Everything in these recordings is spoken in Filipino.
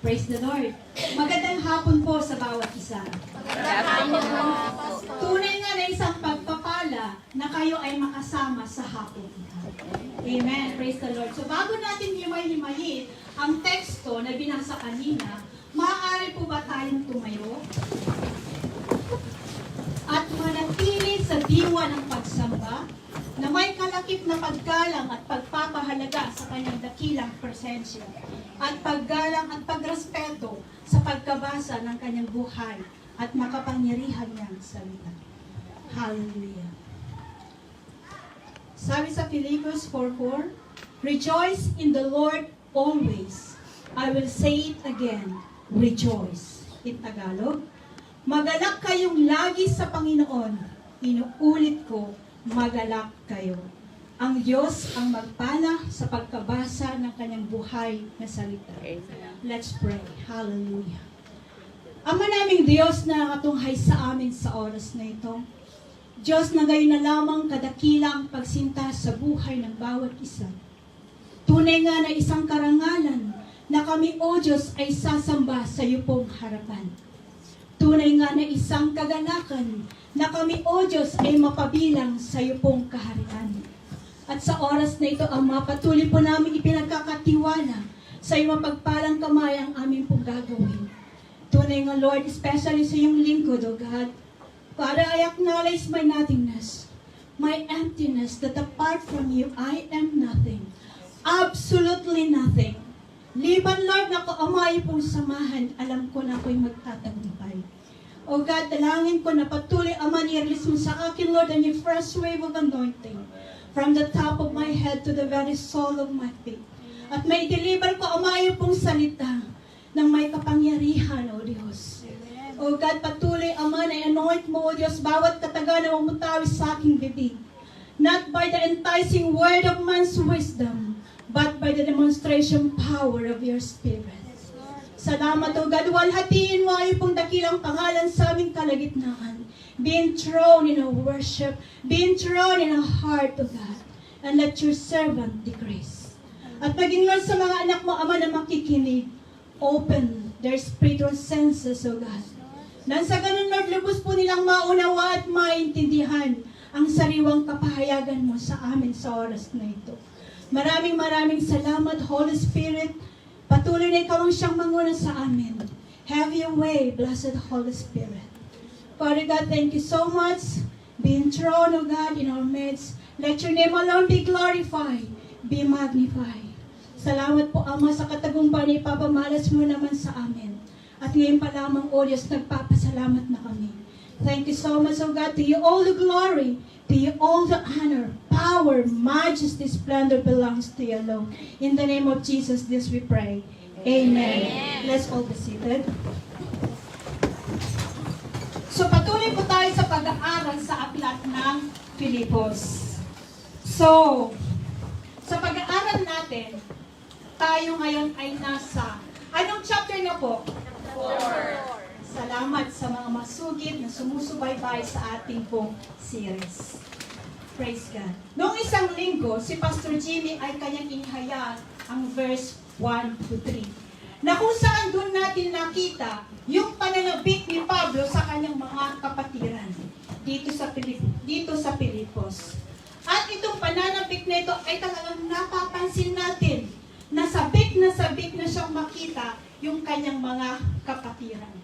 Praise the Lord. Magandang hapon po sa bawat isa. Tunay nga na isang pagpapala na kayo ay makasama sa hapon. Amen. Praise the Lord. So bago natin himay-himayin ang teksto na binasa kanina, maaari po ba tayong tumayo? At manatili sa diwa ng pagsamba na may kalakip na paggalang at pagpapahalaga sa kanyang dakilang presensya at paggalang at pagrespeto sa pagkabasa ng kanyang buhay at makapangyarihan niyang salita. Hallelujah. Sabi sa Philippians 4:4, rejoice in the Lord always. I will say it again, rejoice. In Tagalog, magalak kayong lagi sa Panginoon. Inuulit ko, magalak kayo. Ang Diyos ang magpala sa pagkabasa ng kanyang buhay na salita. Let's pray. Hallelujah. Ama naming Diyos na nakatunghay sa amin sa oras na ito, Diyos na gayon na lamang kadakilang pagsinta sa buhay ng bawat isa. Tunay nga na isang karangalan na kami, O Diyos, ay sasamba sa iyo pong harapan. Tunay nga na isang kaganakan na kami, O Diyos, ay mapabilang sa iyo pong kaharian. At sa oras na ito, Ama, patuloy po namin ipinagkakatiwala sa iyo mapagpalang kamay ang aming pong gagawin. Tunay nga, Lord, especially sa iyong lingkod, O God, Father, I acknowledge my nothingness, my emptiness, that apart from you, I am nothing. Absolutely nothing. Liban, Lord, na ko, Ama, iyo pong samahan, alam ko na ako'y magtatagumpay. O God, dalangin ko na patuloy, Ama, ni-release mo sa akin, Lord, and your fresh wave of anointing from the top of my head to the very sole of my feet. At may deliver ko, Ama, iyo pong salita ng may kapangyarihan, O Diyos. O God, patuloy, Ama, na anoint mo, O Diyos, bawat kataga na umutawis sa aking bibig. Not by the enticing word of man's wisdom, but by the demonstration power of your Spirit. Salamat, O God. Walhatiin mo ay pong dakilang pangalan sa aming kalagitnaan. Be enthroned in our worship. Be enthroned in our heart, O God. And let your servant decrease. At maging Lord sa mga anak mo, Ama, na makikinig, open their spiritual senses, O God. Nang sa ganun, Lord, lubos po nilang maunawa at maintindihan ang sariwang kapahayagan mo sa amin sa oras na ito. Maraming salamat, Holy Spirit. Patuloy na ikaw ang siyang manguna sa amin. Have your way, blessed Holy Spirit. Father God, thank you so much. Be enthroned, O God, in our midst. Let your name alone be glorified, be magnified. Salamat po, Ama, sa katagumpay na ipapamalas mo naman sa amin. At ngayon pa lamang, O Diyos, nagpapasalamat na kami. Thank you so much, O God. To you all the glory, to you all the honor, power, majesty, splendor belongs to you alone. In the name of Jesus, this we pray. Amen. Let's all be seated. So patuloy po tayo sa pag-aaral sa aklat ng Filipos. So, sa pag-aaral natin, tayo ngayon ay nasa, anong chapter na po? 4. Salamat sa mga masugid na sumusubaybay sa ating pong series. Praise God. Noong isang linggo, si Pastor Jimmy ay kanyang inihayag ang verse 1 to 3. Na kung saan doon natin nakita yung pananabik ni Pablo sa kanyang mga kapatiran dito sa Filipos. At itong pananabik na ito ay talagang napapansin natin na sabik na siyang makita yung kanyang mga kapatiran.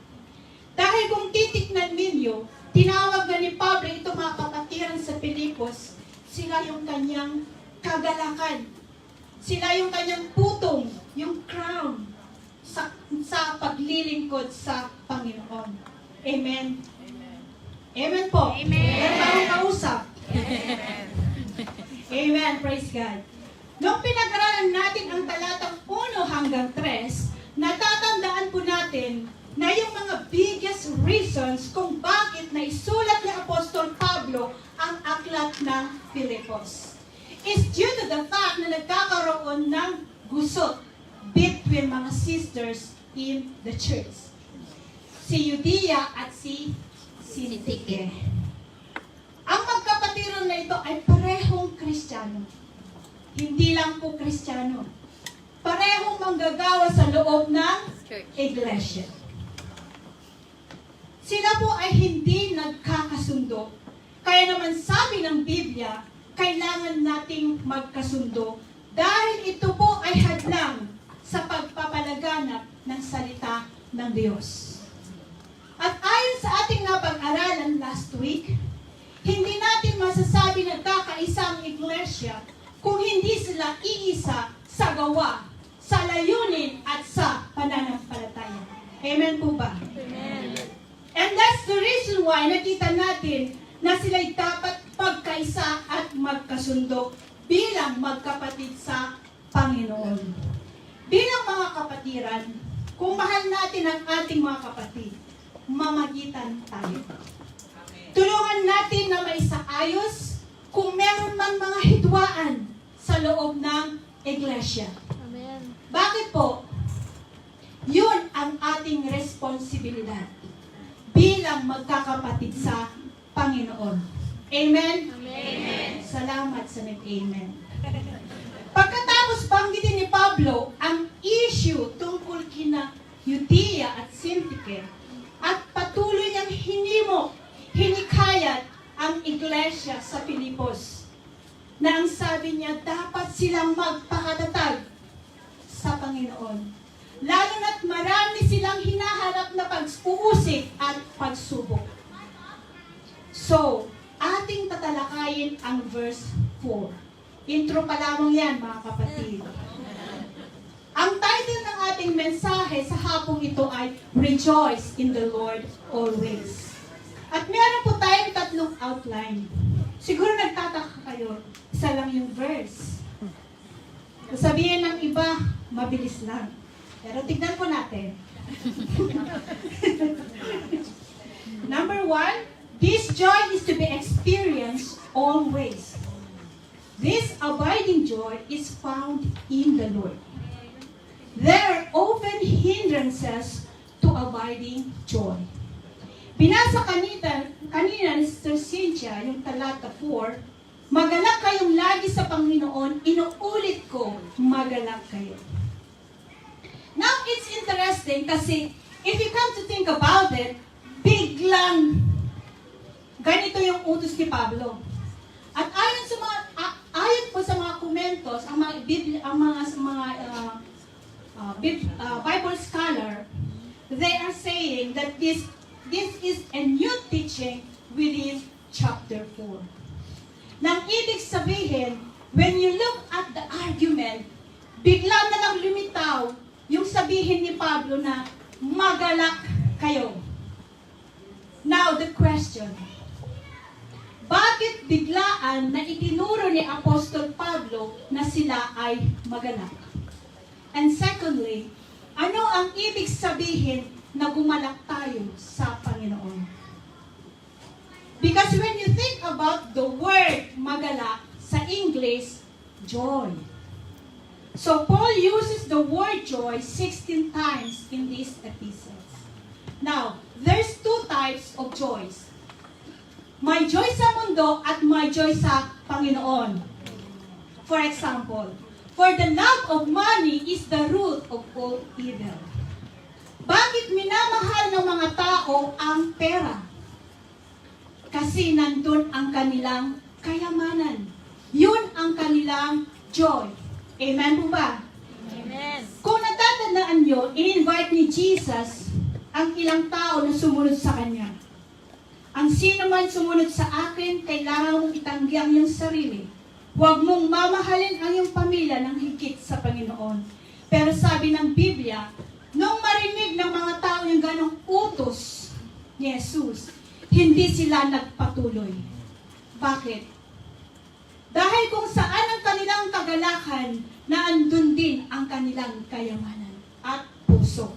Dahil kung titignan ninyo, tinawag na ni Pablo itong mga kapatiran sa Filipos, sila yung kanyang kagalakan. Sila yung kanyang putong, yung crown sa paglilingkod sa Panginoon. Amen? Amen po. Amen. Meron akong kausap. Amen. Amen. Praise God. Nung pinag-aralan natin ang talatang 1 hanggang 3, natatandaan po natin na yung mga biggest reasons kung bakit na isulat ni Apostol Pablo ang aklat ng Filipos is due to the fact na nagkakaroon ng gusot between mga sisters in the church. Si Euodia at si Syntyche. Ang magkapatiran na ito ay parehong Kristiyano. Hindi lang po Kristiyano. Parehong manggagawa sa loob ng iglesia. Sila po ay hindi nagkakasundo. Kaya naman sabi ng Biblia, kailangan nating magkasundo dahil ito po ay hadlang sa pagpapalaganap ng salita ng Diyos. At ayon sa ating napag-aralan last week, hindi natin masasabi na kakaisa ang iglesia kung hindi sila iisa sa gawa, sa layunin at sa pananampalataya. Amen po ba? Amen. And that's the reason why nakita natin na sila'y dapat pagkaisa at magkasundo bilang magkapatid sa Panginoon. Bilang mga kapatiran, kung mahal natin ang ating mga kapatid, mamagitan tayo. Tulungan natin na maisaayos kung meron mang mga hidwaan sa loob ng iglesia. Amen. Bakit po? Yun ang ating responsibilidad bilang magkakapatid sa Panginoon. Amen? Amen. Salamat sa nag-amen. Pagkatapos banggitin ni Pablo ang issue tungkol kina Judea at Syntyche at patuloy niyang hinikayat ang iglesia sa Pilipos na ang sabi niya dapat silang magpakatatag sa Panginoon. Lalo na't marami silang hinaharap na pag-uusig at pagsubok. So, ating tatalakayin ang verse 4. Intro pa lamang yan, mga kapatid. Ang title ng ating mensahe sa hapong ito ay Rejoice in the Lord Always. At meron po tayong tatlong outline. Siguro nagtataka kayo, isa lang yung verse. Sabihin ng iba, mabilis lang. Pero tignan po natin. Number 1, this joy is to be experienced always. This abiding joy is found in the Lord. There are often hindrances to abiding joy. Binasa kanina ni Sister Cynthia, yung talata 4, magalak kayong lagi sa Panginoon, inuulit ko, magalak kayo. Now, it's interesting kasi if you come to think about it, biglang ganito yung utos ni Pablo. At ayon po sa mga komentos, ang mga Bible scholar, they are saying that this is a new teaching within chapter 4. Nang ibig sabihin, when you look at the argument, bigla na lang lumitaw yung sabihin ni Pablo na magalak kayo. Now the question, bakit biglaan na itinuro ni Apostol Pablo na sila ay magalak? And secondly, ano ang ibig sabihin na gumalak tayo sa Panginoon? Because when you think about the word magalak, sa English, joy. So Paul uses the word joy 16 times in these epistles. Now, there's two types of joys. May joy sa mundo at may joy sa Panginoon. For example, for the love of money is the root of all evil. Bakit minamahal ng mga tao ang pera? Kasi nandun ang kanilang kayamanan. Yun ang kanilang joy. Amen po ba? Amen. Kung natatandaan nyo, in-invite ni Jesus ang ilang tao na sumunod sa Kanya. Ang sino man sumunod sa akin, kailangan mong itanggi ang iyong sarili. Huwag mong mamahalin ang iyong pamilya ng higit sa Panginoon. Pero sabi ng Biblia, nung marinig ng mga tao yung ganong utos ni Jesus, hindi sila nagpatuloy. Bakit? Dahil kung saan ang kanilang kagalakan, na andun din ang kanilang kayamanan at puso.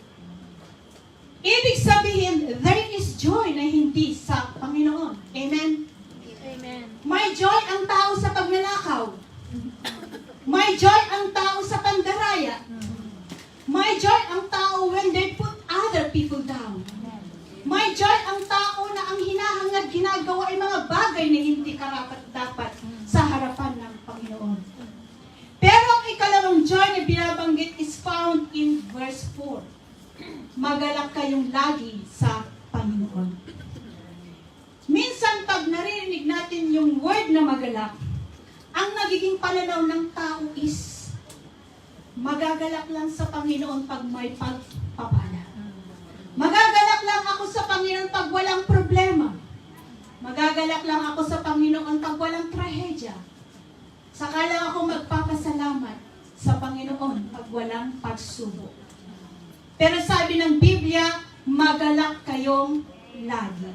Ibig sabihin, there is joy na hindi sa Panginoon. Amen? Amen. May joy ang tao sa pagnanakaw. May joy ang tao sa pandaraya. May joy ang tao when they put other people down. May joy ang tao na ang hinahangad ginagawa ay mga bagay na hindi karapat-dapat sa harapan ng Panginoon. Pero ang ikalawang joy na binabanggit is found in verse 4. magalak kayong lagi sa Panginoon. Minsan pag naririnig natin yung word na magalak, ang nagiging pananaw ng tao is magagalak lang sa Panginoon pag may pagpapala. Magagalak lang ako sa Panginoon pag walang problema. Magagalak lang ako sa Panginoon pag walang trahedya. Saka lang ako magpapasalamat sa Panginoon pag walang pagsubok. Pero sabi ng Biblia, magalak kayong lagi.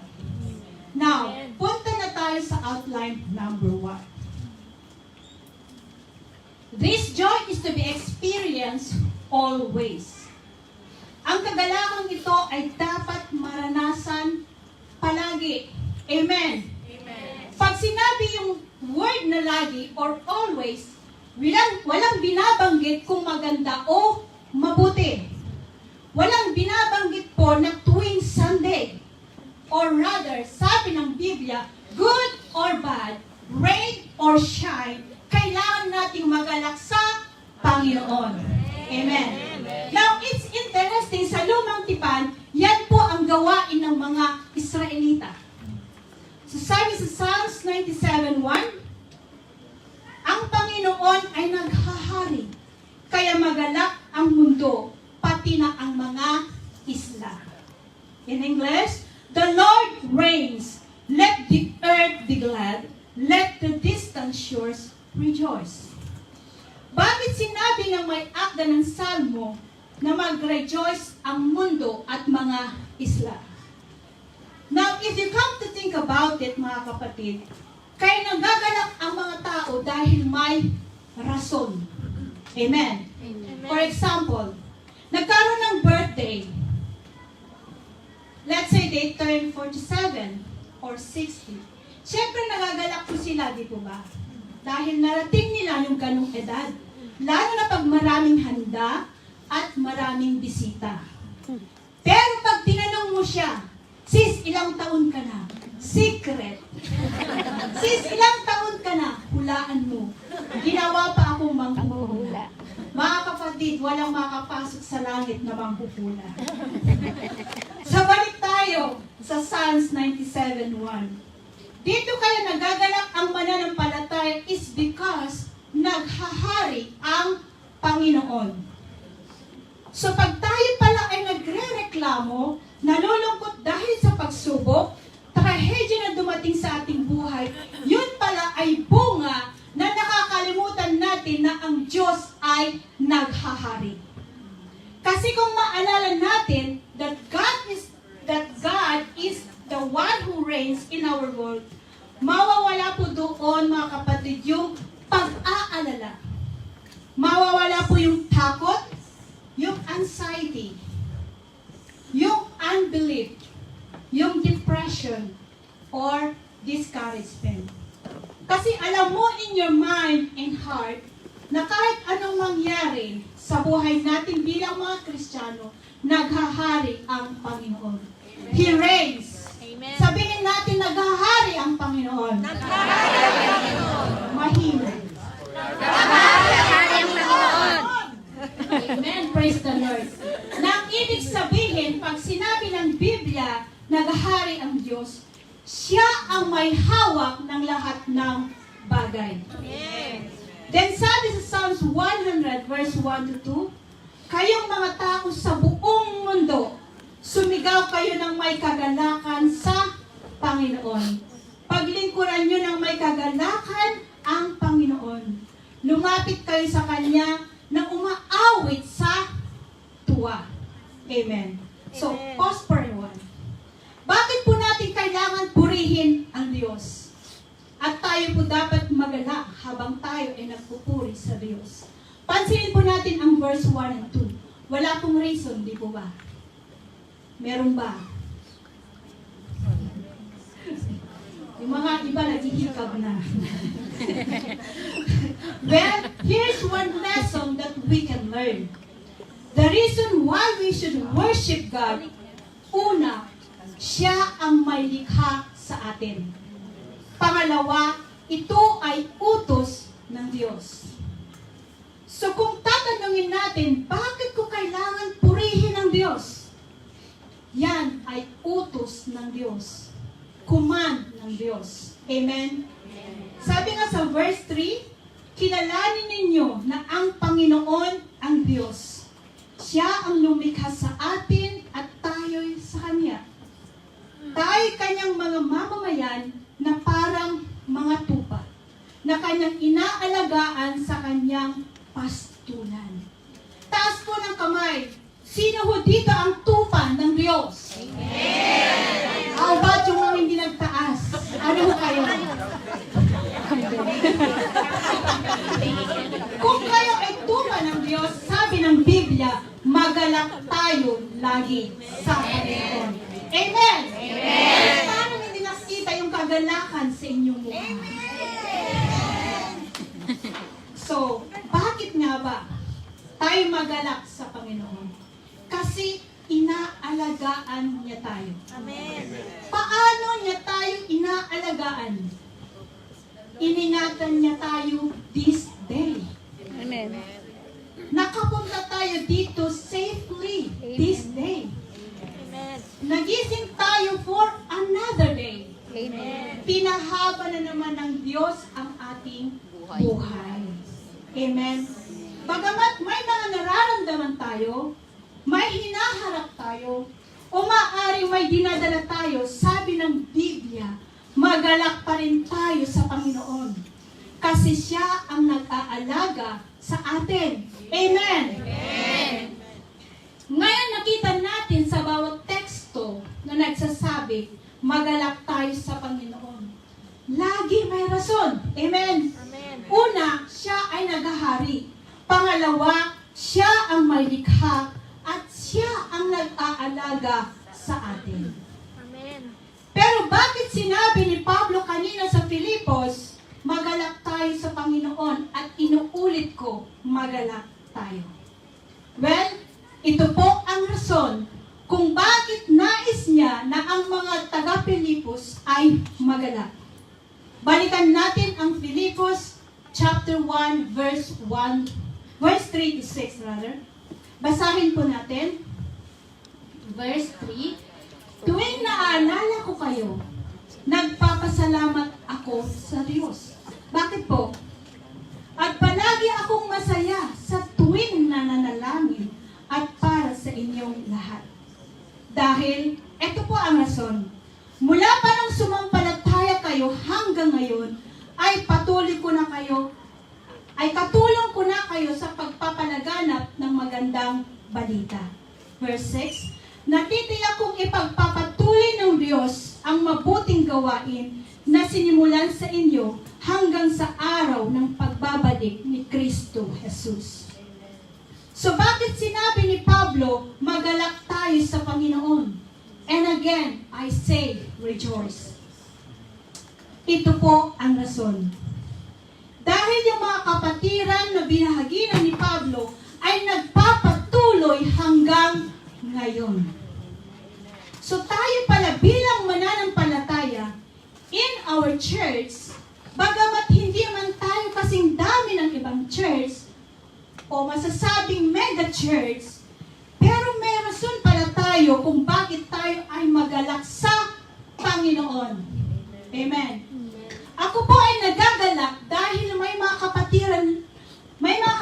Now, punta na tayo sa outline number 1. This joy is to be experienced always. Ang kagalakang ito ay dapat maranasan palagi. Amen. Pag sinabi yung word na lagi or always, walang binabanggit kung maganda o mabuti. Walang binabanggit po na tuwing Sunday. Or rather, sabi ng Biblia, good or bad, rain or shine, kailangan nating magalak sa Panginoon. Amen. Now, it's interesting, sa Lumang Tipan, yan po ang gawain ng mga Israelita. So sabi sa Psalms 97:1, ang Panginoon ay naghahari, kaya magalak ang mundo, pati na ang mga isla. In English, the Lord reigns, let the earth be glad, let the distant shores rejoice. Bakit sinabi ng may akda ng Salmo na mag-rejoice ang mundo at mga isla? Now, if you come to think about it, mga kapatid, kaya nagagalak ang mga tao dahil may rason. Amen. For example, nagkaroon ng birthday. Let's say they turn 47 or 60. Siyempre nagagalak po sila, di po ba? Dahil narating nila yung ganong edad. Lalo na pag maraming handa at maraming bisita. Pero pag tinanong mo siya, sis, ilang taon ka na? Secret. Sis, ilang taon ka na? Hulaan mo. Ginawa pa akong manghuhula. Mga kapatid, walang makapasok sa langit na manghuhula. So, balik tayo sa Psalms 97:1. Dito kaya nagagalak ang mananampalataya is because naghahari ang Panginoon. So pag tayo pala ay nagre-reklamo, nalulungkot dahil sa pagsubok, trahedya na dumating sa ating buhay, yun pala ay bunga na nakakalimutan natin na ang Diyos ay naghahari. Kasi kung maalala natin that God is the one who reigns in our world, mawawala po doon, mga kapatid, yung pag-aalala. Mawawala po yung takot, yung anxiety, yung unbelief, yung depression, or discouragement. Kasi alam mo in your mind and heart na kahit anong mangyari sa buhay natin bilang mga Kristiyano, naghahari ang Panginoon. He reigns. Amen. Sabihin natin, naghahari ang Panginoon. Naghahari ang Panginoon. Mahimay. Naghahari ang Panginoon. Amen. Praise the Lord. Nang ibig sabihin, pag sinabi ng Biblia, naghahari ang Diyos, siya ang may hawak ng lahat ng bagay. Amen. Then sabi sa Psalms 100 verse 1 to 2, kayong mga tao sa buong mundo, sumigaw kayo ng may kagalakan sa Panginoon. Paglingkuran nyo ng may kagalakan ang Panginoon. Lumapit kayo sa Kanya na umaawit sa tuwa. Amen. So, Amen. pause for a while. Bakit po natin kailangan purihin ang Diyos? At tayo po dapat magalak habang tayo ay nagpupuri sa Diyos. Pansinin po natin ang verse 1 and 2. Wala pong reason, di po ba? Meron ba? Yung mga iba naghihikab na. Well, here's one lesson that we can learn. The reason why we should worship God, una, siya ang may likha sa atin. Pangalawa, ito ay utos ng Diyos. So kung tatanungin natin, bakit ko kailangan purihin ang Diyos? ng Diyos. Command ng Diyos. Amen? Sabi nga sa verse 3, kilalanin ninyo na ang Panginoon ang Diyos. Siya ang lumikha sa atin at tayo'y sa Kanya. Tayo'y Kanyang mga mamamayan na parang mga tupa, na Kanyang inaalagaan sa Kanyang pastulan. Taas po ng kamay. Sino ho dito ang tupa ng Diyos? Amen! How about yung mga hindi nagtaas? Ano ho kayo? Kung kayo ay tupa ng Diyos, sabi ng Biblia, magalak tayo lagi sa Panginoon. Amen! Amen! Paano hindi nakita yung kagalakan sa inyong mukha? So, bakit nga ba tayo magalak sa Panginoon? Kasi inaalagaan niya tayo. Amen. Paano niya tayo inaalagaan? Iningatan niya tayo this day. Amen. Nakapunta tayo dito safely this day. Amen. Nagising tayo for another day. Amen. Pinahaba na naman ng Diyos ang ating buhay. Amen. Bagamat may mga nararamdaman tayo, may hinaharap tayo, o maaaring may dinadala tayo, sabi ng Biblia, magalak pa rin tayo sa Panginoon. Kasi siya ang nag-aalaga sa atin. Amen. Amen. Ngayon nakita natin sa bawat teksto na nagsasabi, magalak tayo sa Panginoon. Lagi may rason. Amen. Amen. Una, siya ay naghahari. Pangalawa, siya ang may likha at siya ang nag-aalaga sa atin. Amen. Pero bakit sinabi ni Pablo kanina sa Filipos, magalak tayo sa Panginoon at inuulit ko, magalak tayo? Well, ito po ang rason kung bakit nais niya na ang mga taga-Filipos ay magalak. Balikan natin ang Filipos chapter 1 verse 3 to 6 rather. Basahin po natin. Verse 3. Tuwing naalala ko kayo, nagpapasalamat ako sa Diyos. Bakit po? At palagi akong masaya sa tuwing nananalangin at para sa inyong lahat. Dahil, ito po ang rason. Mula pa nang sumampalataya kayo hanggang ngayon, ay katulong ko na kayo sa pagpapalaganap ng magandang balita. Verse 6, natitiyak kong ipagpapatuloy ng Diyos ang mabuting gawain na sinimulan sa inyo hanggang sa araw ng pagbabalik ni Kristo Jesus. So bakit sinabi ni Pablo, magalak tayo sa Panginoon? And again, I say, rejoice. Ito po ang rason. Dahil yung mga kapatiran na binahaginan ni Pablo ay nagpapatuloy hanggang ngayon. So tayo pala bilang mananampalataya in our church, bagamat hindi man tayo kasing dami ng ibang church o masasabing mega church, pero may rason pala tayo kung bakit tayo ay magalak sa Panginoon. Amen. Ako po ay nagagalak dahil may mga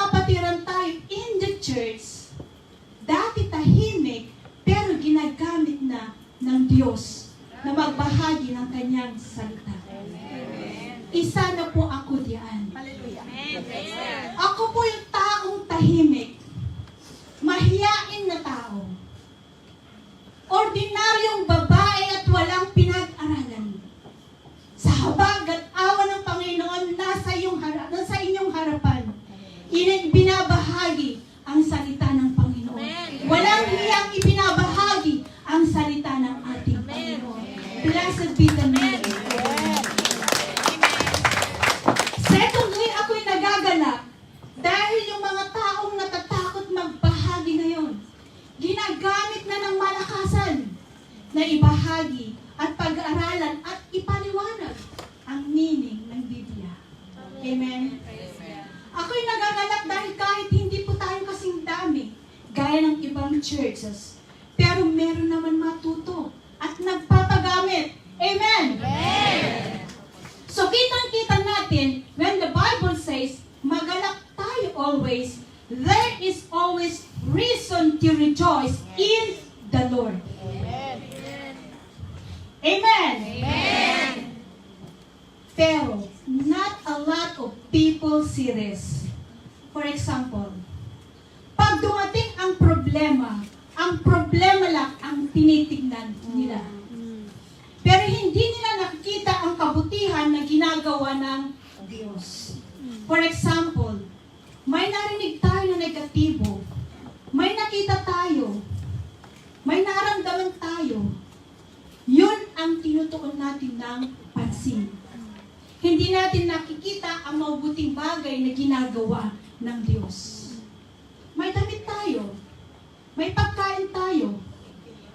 kapatiran tayo in the church. Dati tahimik, pero ginagamit na ng Diyos na magbahagi ng kanyang salita. Isa na po ako diyan. Ako po yung taong tahimik, mahiyain na tao, ordinaryong babae at walang pinag-aralan. Sa habag at awa ng Panginoon, nasa inyong harapan, binabahagi ang salita ng Panginoon. Walang hiyang ibinabahagi ang salita ng ating Panginoon. Blessed be the name. Secondly, ako'y nagagalak dahil yung mga taong natatakot magbahagi ngayon, ginagamit na ng malakasan na ibahagi at pag-aaralan at ipaliwanag ang meaning ng Biblia. Amen? Ako'y nagagalak dahil kahit hindi po tayo kasing dami, gaya ng ibang churches, pero meron naman matuto at nagpapagamit damit. Amen? Amen. So kitang-kita natin, when the Bible says, magalak tayo always, there is always reason to rejoice in the Lord. Amen. Amen? Amen. Pero, not a lot of people see this. For example, pag dumating ang problema lang ang tinitignan nila. Pero hindi nila nakikita ang kabutihan na ginagawa ng Diyos. For example, may narinig tayo na negatibo, may nakita tayo, may naramdaman tayo, yun ang tinutuon natin ng pansin. Hindi natin nakikita ang mabuting bagay na ginagawa ng Diyos. May damit tayo, may pagkain tayo,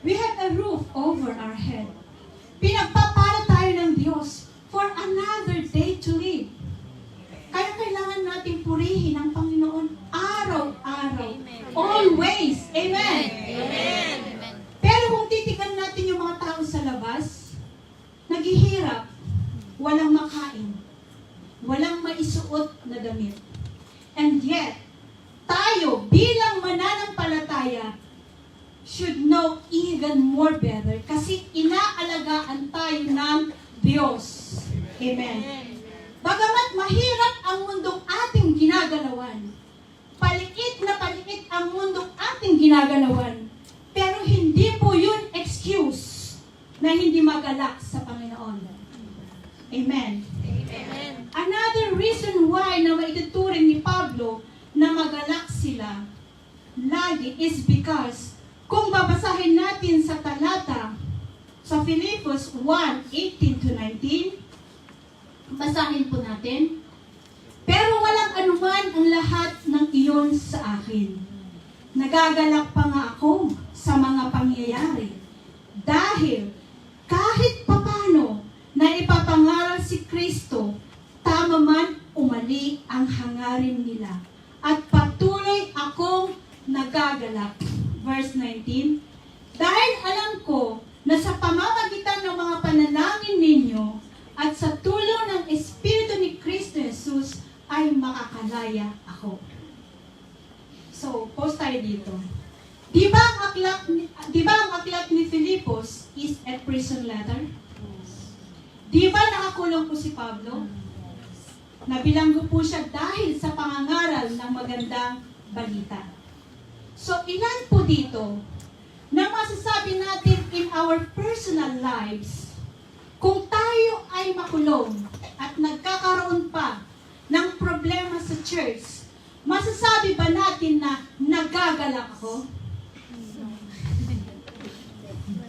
we have a roof over our head. Pinagpapala tayo ng Diyos for another day to live. Kaya kailangan natin purihin ang Panginoon araw-araw. Always. Amen. Amen. Pero kung titignan natin yung mga tao sa labas, naghihirap, walang makain, walang maisuot na damit. And yet, tayo bilang mananampalataya should know even more better kasi inaalagaan tayo ng Diyos. Amen. Bagamat mahirap ang mundong ating ginagalawan, paliit na paliit ang mundong ating ginagalawan, pero hindi po yun excuse na hindi magalak sa Panginoon. Amen. Amen. Another reason why na maituturing ni Pablo na magalak sila lagi is because kung babasahin natin sa talata sa Filipos 1:18-19, basahin po natin. Pero walang anuman ang lahat ng iyon sa akin. Nagagalak pa nga ako sa mga pangyayari. Dahil kahit papano na ipapangaral si Kristo, tama man umali ang hangarin nila. At patuloy akong nagagalak. Verse 19, dahil alam ko na sa pamamagitan ng mga panalangin ninyo at sa tulong ng Espiritu ni Kristo Jesus ay makakalaya ako. So, pause tayo dito. Di ba ang aklat ni Filipos is a prison letter? Di ba nakakulong po si Pablo? Nabilanggo po siya dahil sa pangangaral ng magandang balita. So, ilan po dito na masasabi natin in our personal lives, kung tayo ay makulong at nagkakaroon pa ng problema sa church, masasabi ba natin na nagagalak ako?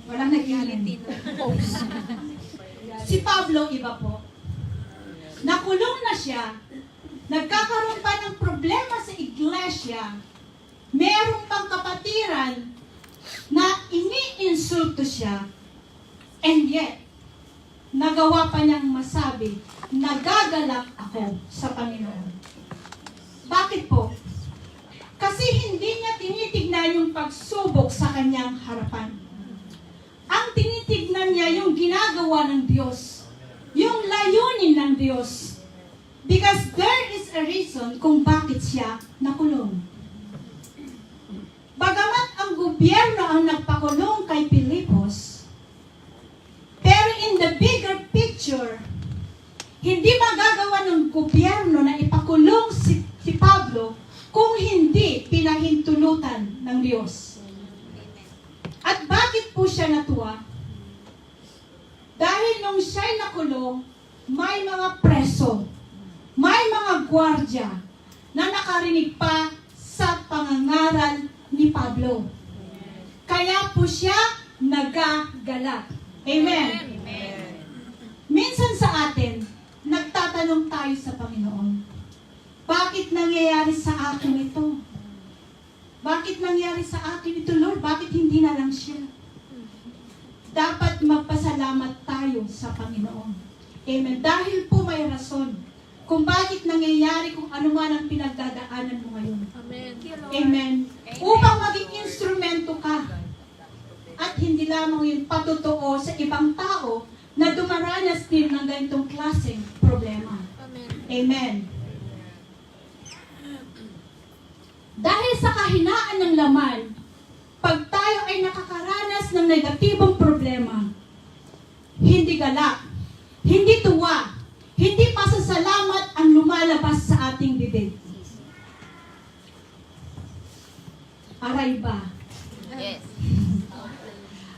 Walang nagigilin. Si Pablo, iba po. Nakulong na siya, nagkakaroon pa ng problema sa iglesia, meron pang kapatiran na iniinsulto siya, and yet, nagawa pa niyang masabi, nagagalak ako sa Panginoon. Bakit po? Kasi hindi niya tinitignan yung pagsubok sa kanyang harapan. Ang tinitignan niya yung ginagawa ng Diyos, yung layunin ng Diyos. Because there is a reason kung bakit siya nakulong. Bagamat ang gobyerno ang nagpakulong kay Pilipos, pero in the bigger picture, hindi magagawa ng gobyerno na ipakulong si Pablo kung hindi pinahintulutan ng Diyos. At bakit po siya natuwa? Dahil nung siya'y nakulong, may mga preso, may mga gwardya na nakarinig pa sa pangangaral ni Pablo. Kaya po siya nagagalak. Amen. Minsan sa atin, nagtatanong tayo sa Panginoon, bakit nangyayari sa akin ito? Bakit nangyayari sa akin ito, Lord? Bakit hindi na lang siya? Dapat magpasalamat tayo sa Panginoon. Amen. Dahil po may rason kung bakit nangyayari kung ano man ang pinagdadaanan mo ngayon. Amen. Amen. Upang maging instrumento ka at hindi hindi lamang yung patotoo sa ibang tao na dumaranas din ng ganitong klaseng problema. Amen. Amen. Dahil sa kahinaan ng laman, pag tayo ay nakakaranas ng negatibong problema, hindi galak, hindi tuwa, hindi pasasalamat ang lumalabas sa ating bibig. Aray ba? Yes.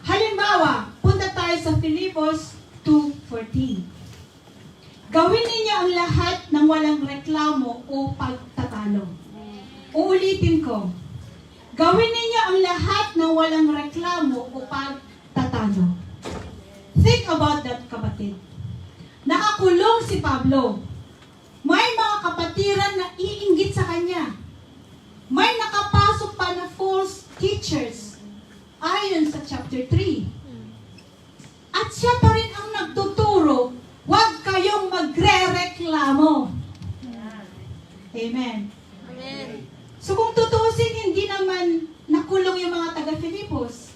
Halimbawa, punta tayo sa Filipos 2:14. Gawin ninyo ang lahat ng walang reklamo o pagtatalo. Uulitin ko. Gawin ninyo ang lahat ng walang reklamo o pagtatalo. Think about that, kapatid. Nakakulong si Pablo. May mga kapatiran na iinggit sa kanya. May nakapasok pa na false teachers ayon sa chapter 3. At siya pa rin ang nagtuturo, huwag kayong magre-reklamo. Amen. Amen. So kung tutusin, hindi naman nakulong yung mga taga-Filipos.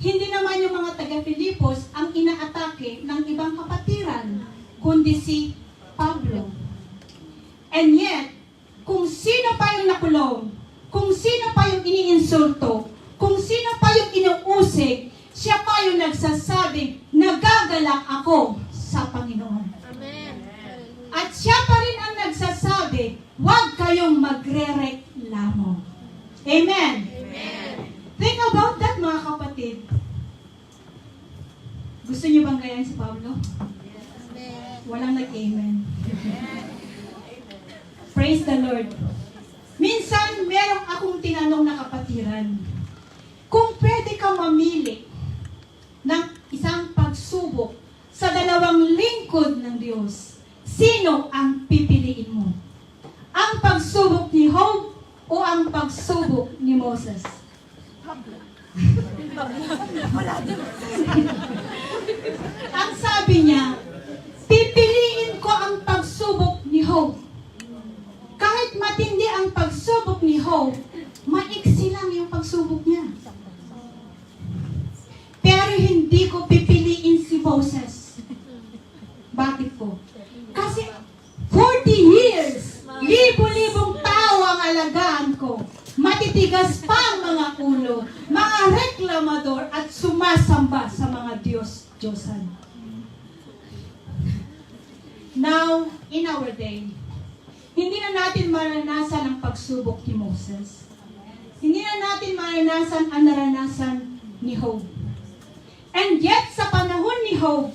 Hindi naman yung mga taga-Filipos ang inaatake ng ibang kapatiran, kundi si Pablo. And yet, kung sino pa yung nakulong, kung sino pa yung iniinsulto, kung sino pa yung inuusig, siya pa yung nagsasabing, nagagalak ako sa Panginoon. Amen. At siya pa rin ang nagsasabi, huwag kayong magre-reklamo. Amen. Amen. Think about that, mga kapatid. Gusto niyo bang gayahin si Pablo? Amen. Walang nag-amen. Praise the Lord. Minsan, merong akong tinanong na kapatiran. Kung pwede ka mamili ng isang pagsubok sa dalawang lingkod ng Diyos, sino ang pipiliin mo? Ang pagsubok ni Job o ang pagsubok ni Moses? Ang sabi niya, pipiliin ko ang pagsubok ni Job. Kahit matindi ang pagsubok ni Job, maiksi lang yung pagsubok niya. Pero hindi ko pipiliin si Moses. Bakit po? Kasi 40 years, libo-libong tao ang alagaan ko. Matitigas pa ang mga ulo, mga reklamador at sumasamba sa mga Diyos-Diyosan. Now, in our day, hindi na natin maranasan ang pagsubok ni Moses. Hindi na natin maranasan ang naranasan ni Job. And yet, sa panahon ni Job,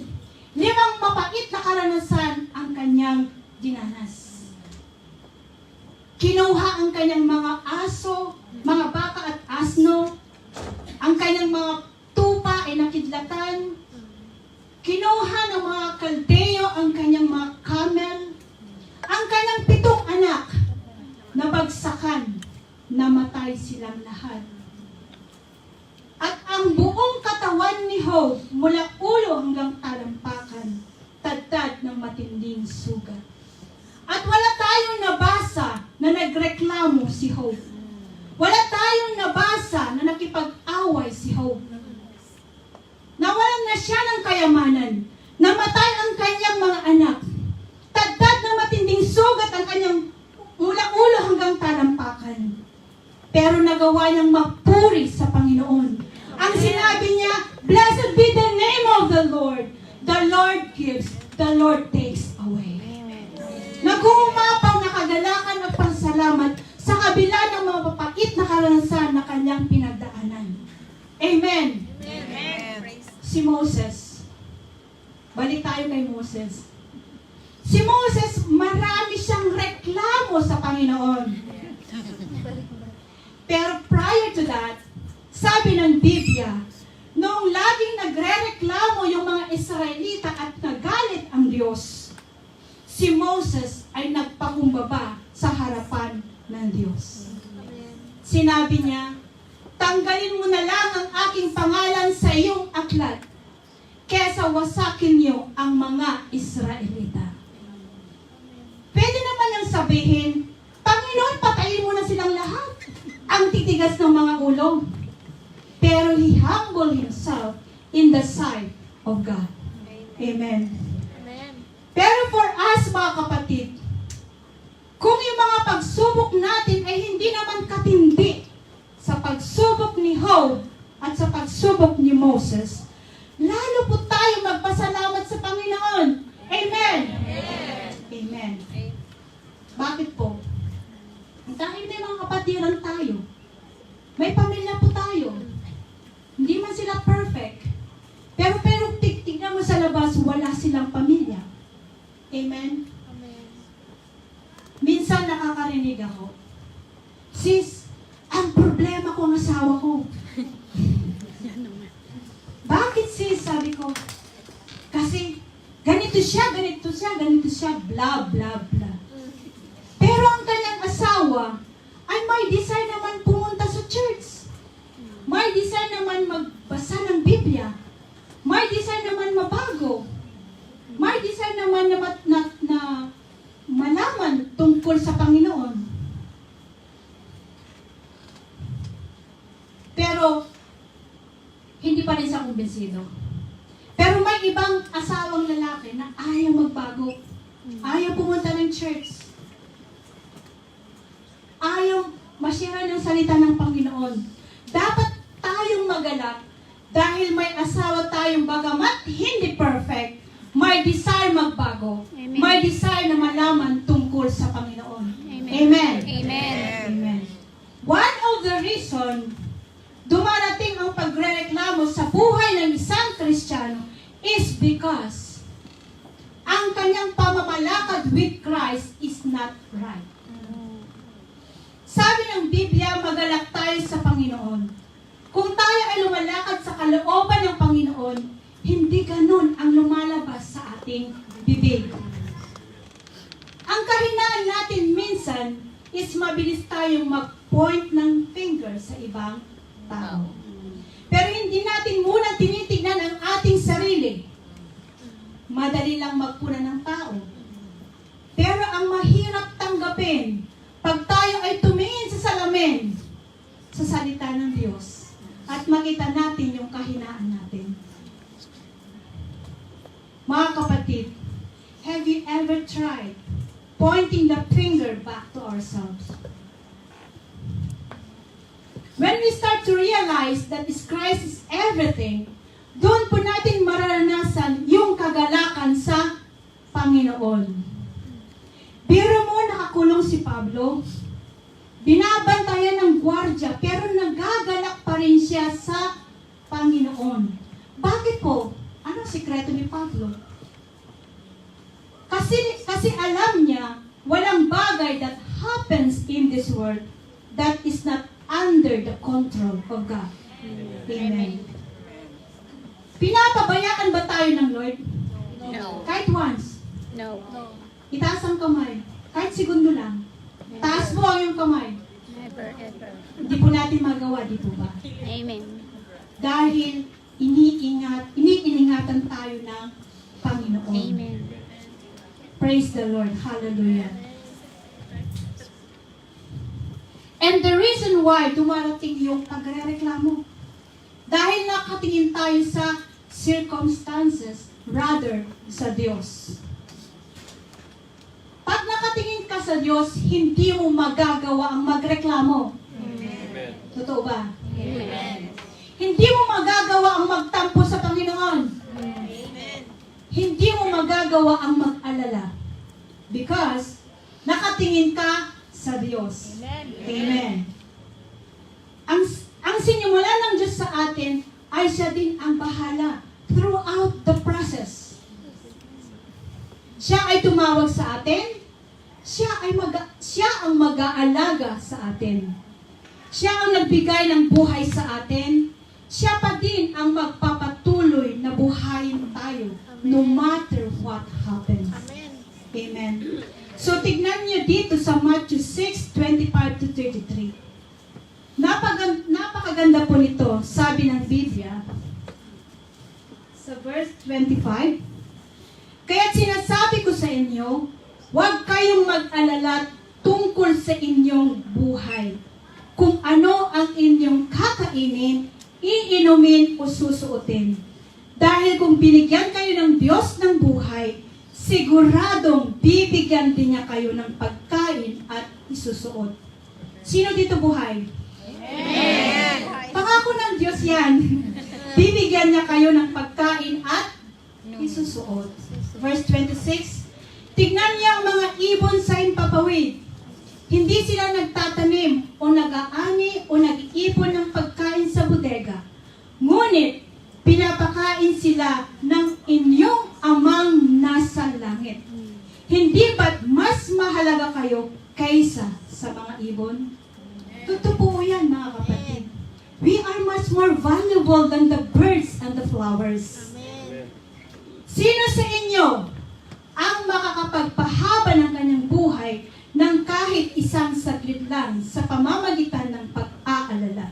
5 mapait na karanasan ang kanyang dinanas. Kinuha ang kanyang mga aso, mga baka at asno, ang kanyang mga tupa ay nakidlatan, kinuha ng mga Kaldeo ang kanyang mga camel, ang kanyang 7 anak, nabagsakan, namatay silang lahat. At ang buong katawan ni Job, mula ulo hanggang talampakan, tadtad ng matinding sugat. At wala tayong nabasa na nagreklamo si Job. Wala tayong nabasa na nakipag-away si Job. Nawalan na siya ng kayamanan. Namatay ang kanyang mga anak. Tadtad ng matinding sugat ang kanyang mula ulo hanggang talampakan. Pero nagawa niyang mapuri sa Panginoon. Ang sinabi niya, blessed be the name of the Lord. The Lord gives, the Lord takes away. Nag-uumapaw na kagalakan at pasalamat sa kabila ng mga mapait na karanasan na kanyang pinagdaanan. Amen. Amen. Si Moses. Balik tayo kay Moses. Si Moses, marami siyang reklamo sa Panginoon. Pero prior to that, sabi ng Biblia, noong laging nagre-reklamo yung mga Israelita at nagalit ang Diyos, si Moses ay nagpakumbaba sa harapan ng Diyos. Sinabi niya, tanggalin mo na lang ang aking pangalan sa iyong aklat, kesa wasakin niyo ang mga Israelita. Pwede naman niyang sabihin, Panginoon, patayin mo na silang lahat. Ang titigas ng mga ulo. pero He humbled Himself in the sight of God. Amen. Amen. Pero for us, mga kapatid, kung yung mga pagsubok natin ay hindi naman katindi sa pagsubok ni Job at sa pagsubok ni Moses, lalo po tayo magpasalamat sa Panginoon. Amen. Amen. Bakit po? Dahil may mga kapatiran tayo. May pamilya po tayo. Hindi man sila perfect. Pero tignan mo sa labas, wala silang pamilya. Amen? Amen. Minsan nakakarinig ako, sis, ang problema ko ang asawa ko. Bakit sis? Sabi ko, kasi ganito siya, blah, blah, blah. Pero ang kanyang asawa ay may desire naman pumunta sa church. May desire naman magbasa ng Biblia. May desire naman mabago. May desire naman na malaman tungkol sa Panginoon. Pero, hindi pa rin siya kumbinsido. Pero may ibang asawang lalaki na ayaw magbago. Ayaw pumunta ng church. Ayaw masyara ng salita ng Panginoon. Dapat tayong magalak dahil may asawa tayong bagamat hindi perfect, may desire magbago. Amen. May desire na malaman tungkol sa Panginoon. Amen. Amen. Amen. Amen. One of the reason dumarating ang pagrereklamo sa buhay ng isang Kristiyano is because ang kanyang pamamalakad with Christ is not right. Sabi ng Biblia, magalak tayo sa Panginoon. Kung tayo ay lumalakad sa kalooban ng Panginoon, hindi ganun ang lumalabas sa ating bibig. Ang kahinaan natin minsan is mabilis tayong mag-point ng finger sa ibang tao. Pero hindi natin muna tinitignan ang ating sarili. Madali lang magpuna ng tao. Pero ang mahirap tanggapin, pag tayo ay tumingin sa salamin, sa salita ng Diyos, at makita natin yung kahinaan natin. Mga kapatid, have you ever tried pointing the finger back to ourselves? When we start to realize that Christ is everything, doon po natin mararanasan yung kagalakan sa Panginoon. Biro mo, nakakulong si Pablo. Binabantayan ng gwardya, pero nagagalak pa rin siya sa Panginoon. Bakit po? Anong sikreto ni Pablo? Kasi alam niya, walang bagay that happens in this world that is not under the control of God. Amen. Pinapabayaan ba tayo ng Lord? No. Kahit once. No. Itaas ang kamay. Kahit segundo lang. Taas mo ang iyong kamay. Never ever. Hindi po natin magawa, di po ba? Amen. Dahil iniingatan tayo ng Panginoon. Amen. Praise the Lord. Hallelujah. And the reason why dumarating yung pagrereklamo, dahil nakatingin tayo sa circumstances rather sa Diyos. Pag nakatingin ka sa Diyos, hindi mo magagawa ang magreklamo. Amen. Totoo ba? Amen. Hindi mo magagawa ang magtampo sa Panginoon. Amen. Hindi mo magagawa ang mag-alala. Because nakatingin ka sa Diyos. Amen. Amen. Ang sinimula ng Diyos sa atin ay siya din ang bahala throughout the process. Siya ay tumawag sa atin. Siya ang mag-aalaga sa atin. Siya ang nagbigay ng buhay sa atin. Siya pa din ang magpapatuloy na buhayin tayo no matter what happens. Amen. Amen. So, tignan niyo dito sa Matthew 6:25-33. Napakaganda po nito, sabi ng Biblia, sa verse 25, "Kaya't sinasabi ko sa inyo, huwag kayong mag-alala tungkol sa inyong buhay, kung ano ang inyong kakainin iinumin o susuotin. Dahil kung binigyan kayo ng Diyos ng buhay, siguradong bibigyan din niya kayo ng pagkain at isusuot. Sino dito buhay? Amen. Pangako ng Diyos yan. Bibigyan niya kayo ng pagkain at isusuot. Verse 26, tignan niyo ang mga ibon sa himpapawid. Hindi sila nagtatanim o nag-aani o nag-iipon ng pagkain sa bodega. Ngunit, pinapakain sila ng inyong amang nasa langit. Hindi ba't mas mahalaga kayo kaysa sa mga ibon? Totoo yan, mga kapatid. We are much more valuable than the birds and the flowers. Amen. Sino sa inyo ang makakapagpahaba ng kanyang buhay ng kahit isang saglit lang sa pamamagitan ng pag-aalala?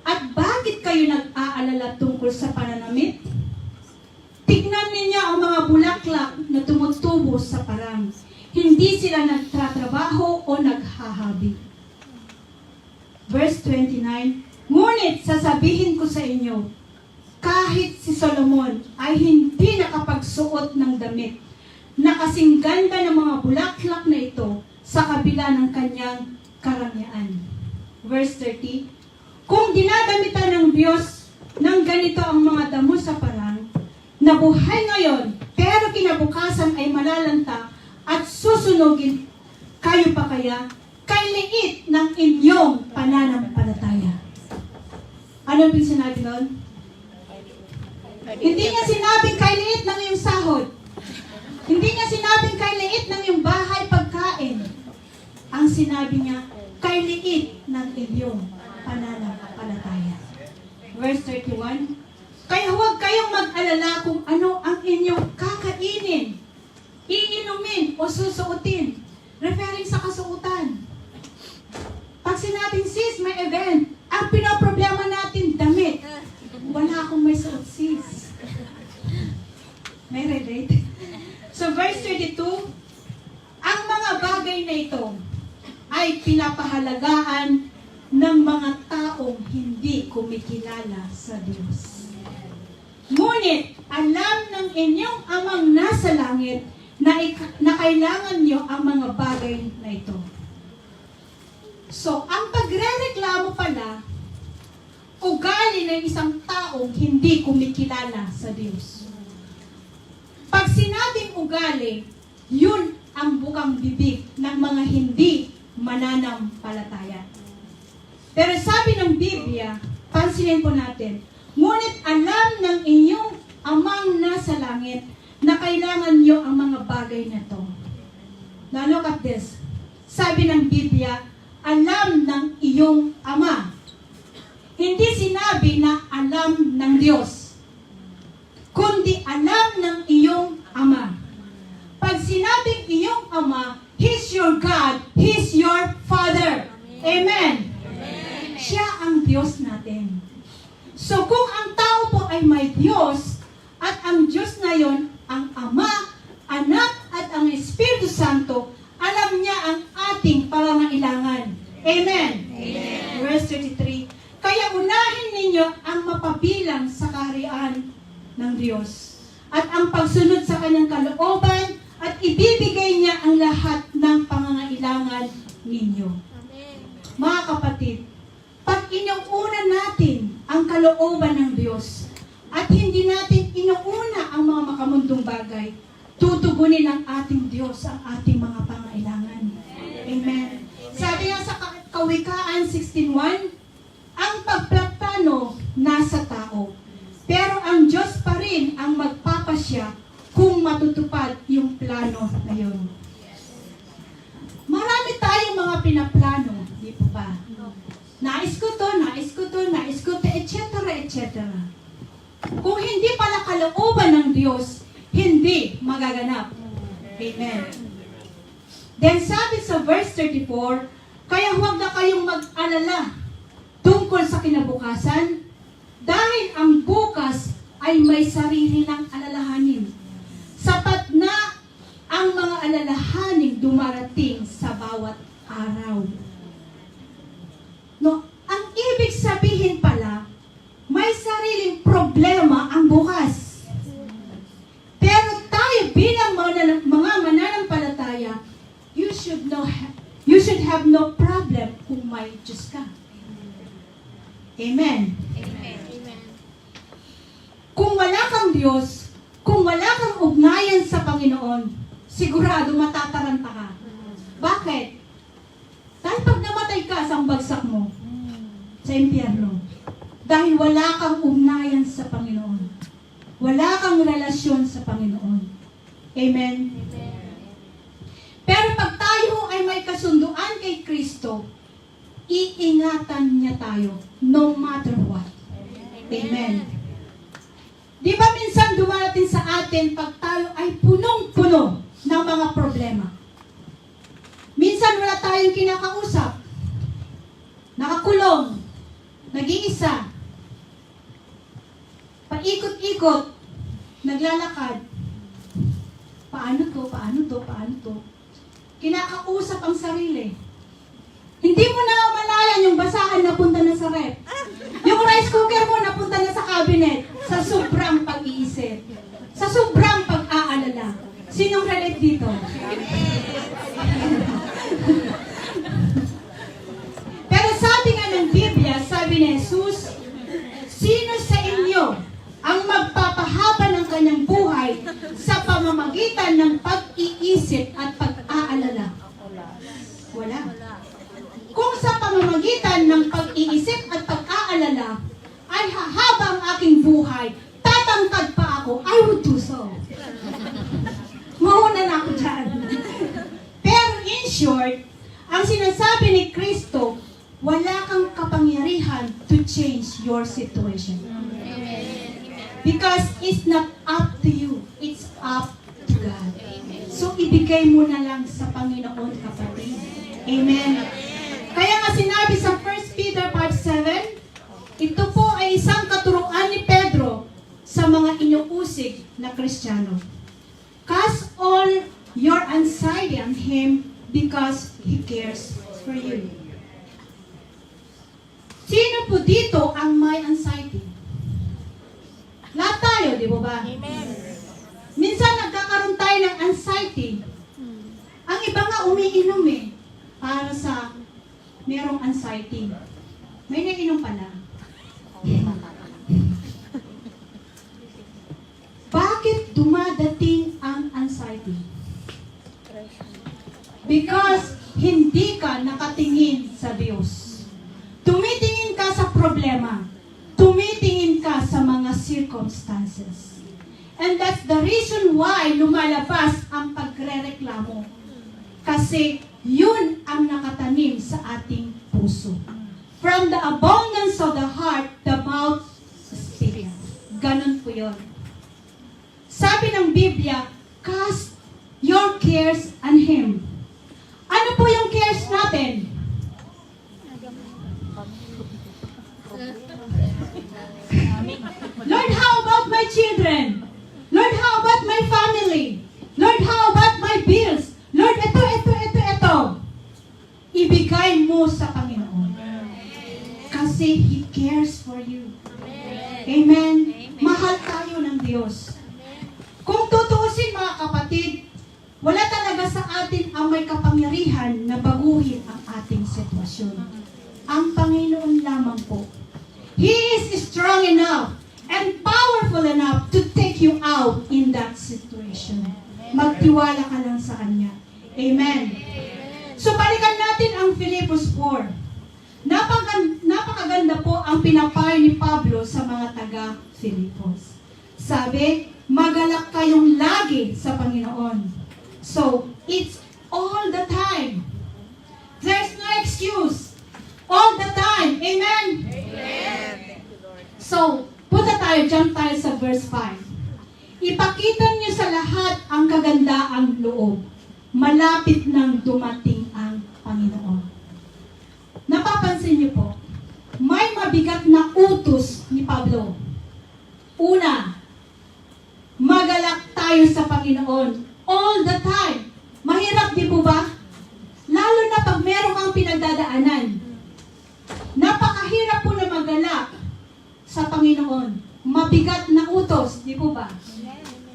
At bakit kayo nag-aalala tungkol sa pananamit? Tignan ninyo ang mga bulaklak na tumutubo sa parang. Hindi sila nagtatrabaho o naghahabi. Verse 29, ngunit sasabihin ko sa inyo, kahit si Solomon ay hindi nakapagsuot ng damit na kasing ganda ng mga bulaklak na ito sa kabila ng kanyang karangyaan. Verse 30, kung dinadamitan ng Diyos ng ganito ang mga damo sa parang, na buhay ngayon, pero kinabukasan ay malalanta at susunugin, kayo pa kaya kay liit ng inyong pananampalataya. Ano yung sinabi doon? Hindi niya sinabing kay liit ng iyong sahod. Hindi niya sinabing kay liit ng iyong bahay pagkain. Ang sinabi niya, kay liit ng iyong pananampalataya. Verse 31, kaya huwag kayong mag-alala kung ano ang inyong kakainin, iinumin o susuotin. Referring sa kasuotan. Pag sinabing sis, may event, ang pinoproblema natin, damit. Wala akong may suot sis. May relate? So verse 32, ang mga bagay na ito ay pinapahalagaan ng mga taong hindi kumikilala sa Diyos. Ngunit, alam ng inyong amang nasa langit na kailangan nyo ang mga bagay na ito. So, ang pagrereklamo pala, ugali ng isang taong hindi kumikilala sa Diyos. Pag sinabing ugali, yun ang bukang bibig ng mga hindi mananampalataya. Pero sabi ng Biblia, pansinin po natin, ngunit alam ng inyong amang nasa langit na kailangan nyo ang mga bagay na to. Now look at this. Sabi ng Biblia, alam ng iyong ama. Hindi sinabi na alam ng Diyos, kundi alam ng iyong ama. Pag sinabing iyong ama, He's your God, He's your Father. Amen. Siya ang Diyos natin. So kung ang tao po ay may Diyos, at ang Diyos na yon, ang Ama, Anak, at ang Espiritu Santo, alam niya ang ating pangangailangan. Amen. Amen. Verse 33, kaya unahin ninyo ang mapabilang sa kaharian ng Diyos, at ang pagsunod sa kanyang kalooban, at ibibigay niya ang lahat ng pangangailangan ninyo. Amen. Mga kapatid, pag inuuna natin ang kalooban ng Diyos at hindi natin inuuna ang mga makamundong bagay, tutugunin ng ating Diyos ang ating mga pangailangan. Amen. Sabi nga sa Kawikaan 16:1, ang pagplano nasa tao, pero ang Diyos pa rin ang magpapasya kung matutupad yung plano na yun. Marami tayong mga pinaplano, di po ba? Nais ko to, etc., etc. Kung hindi pala kalooban ng Diyos, hindi magaganap. Amen. Then sabi sa verse 34, kaya huwag na kayong mag-alala tungkol sa kinabukasan, dahil ang bukas ay may sarili ng alalahanin. Sapat na ang mga alalahaning dumarating sa bawat araw. No, ang ibig sabihin pala, Amen. Amen. Kung wala kang Diyos, kung wala kang ugnayan sa Panginoon, sigurado matataranta ka. Bakit? Dahil pag namatay ka, saan bagsak mo? Sa impyerno. Dahil wala kang ugnayan sa Panginoon. Wala kang relasyon sa Panginoon. Amen? Pero pag tayo ay may kasunduan kay Kristo, iingatan niya tayo no matter what. Amen. Di ba minsan dumarating sa atin pag tayo ay punong-puno ng mga problema? Minsan wala tayong kinakausap. Nakakulong. Nag-iisa. Paikot-ikot. Naglalakad. Paano to? Paano to? Paano to? Kinakausap ang sarili. Hindi mo na malayan yung basahan na punta na sa rep. Yung rice cooker mo napunta na sa cabinet sa sobrang pag-iisip. Sa sobrang pag-aalala. Sinong relate dito? Pero sabi nga ng Biblia, sabi ni Jesus, sino sa inyo ang magpapahaba ng kanyang buhay sa pamamagitan ng pag-iisip at pag-aalala? Wala. Kung sa pamamagitan ng pag-iisip at pag-aalala ay hahaba ang aking buhay, tatangkad pa ako, I would do so. Mauna na ako dyan. Pero in short, ang sinasabi ni Kristo, wala kang kapangyarihan to change your situation. Because it's not up to you, it's up to God. So ibigay mo na lang sa Panginoon, kapatid. Amen. Kaya nga sinabi sa 1 Peter 5:7, ito po ay isang katuruan ni Pedro sa mga inuusig na Kristiyano. Cast all your anxiety on Him because He cares for you. Sino po dito ang may anxiety? Lahat tayo, di ba? Amen. Minsan nagkakaroon tayo ng anxiety. Ang iba nga umiinom para sa merong anxiety. May nainom pala. Bakit dumadating ang anxiety? Because hindi ka nakatingin sa Diyos. Tumitingin ka sa problema. Tumitingin ka sa mga circumstances. And that's the reason why lumalabas ang pagrereklamo. Kasi yun ang nakatanim sa ating puso. From the abundance of the heart, the mouth speaks. Ganon po yun. Sabi ng Biblia, cast your cares on Him. Ano po yung cares natin? Lord, how about my children? Lord, how about my family? Lord, how about my bills? Lord, ito. Ibigay mo sa Panginoon. Kasi He cares for you. Amen. Mahal tayo ng Diyos. Kung tutuusin mga kapatid, wala talaga sa atin ang may kapangyarihan na baguhin ang ating sitwasyon. Ang Panginoon lamang po. He is strong enough and powerful enough to take you out in that situation. Magtiwala ka lang sa Kanya. Amen. So balikan natin ang Filipos 4. Napakaganda po ang pinapayo ni Pablo sa mga taga-Filipos. Sabi, magalak kayong lagi sa Panginoon. So, it's all the time. There's no excuse. All the time. Amen? Amen. So, jump tayo sa verse 5. Ipakita niyo sa lahat ang kagandaang loob. Malapit nang dumating ang Panginoon. Napapansin niyo po, may mabigat na utos ni Pablo. Una, magalak tayo sa Panginoon all the time. Mahirap, di po ba? Lalo na pag meron kang pinagdadaanan. Napakahirap po na magalak sa Panginoon. Mabigat na utos, di po ba?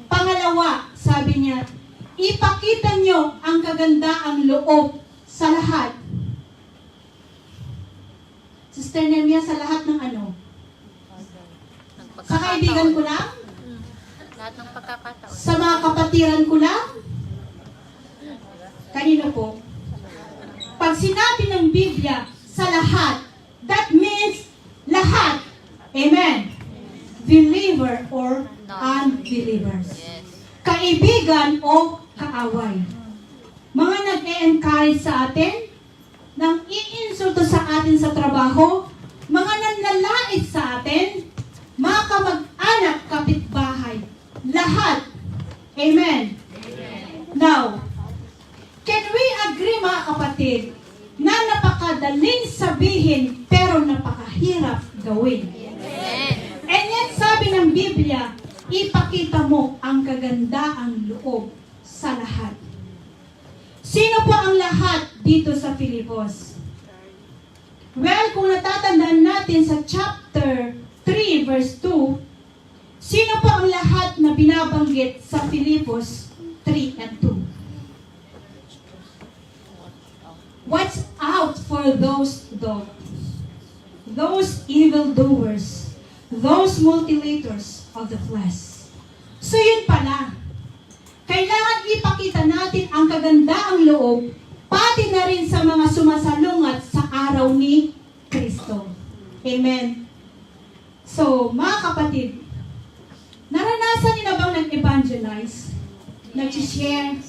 Pangalawa, sabi niya, ipakita niyo ang kagandaang loob sa lahat. Sister Nemia, sa lahat ng ano? Sa kaibigan ko lang? Lahat ng pagkakataon. Sa mga kapatiran ko lang? Kanino po? Pag sinabi ng Biblia, sa lahat, that means lahat. Amen. Believer or unbelievers. Kaibigan o kaaway. Mga nag-e-encourage sa atin, nang iinsulto sa atin sa trabaho, mga nanlalait sa atin, mga kamag-anak, kapitbahay, lahat. Amen. Now, can we agree mga kapatid, na napakadaling sabihin pero napakahirap gawin? And yet sabi ng Biblia, ipakita mo ang kagandaang loob sa lahat. Sino po ang lahat dito sa Filipos? Well, kung natatandaan natin sa chapter 3 verse 2, sino po ang lahat na binabanggit sa Filipos 3 and 2? Watch out for those evildoers, those mutilators of the flesh. So yun pala, kailangan ipakita natin ang kagandaang loob, pati na rin sa mga sumasalungat sa araw ni Kristo. Amen. So, mga kapatid, naranasan niyo na bang nag-evangelize? Nag-share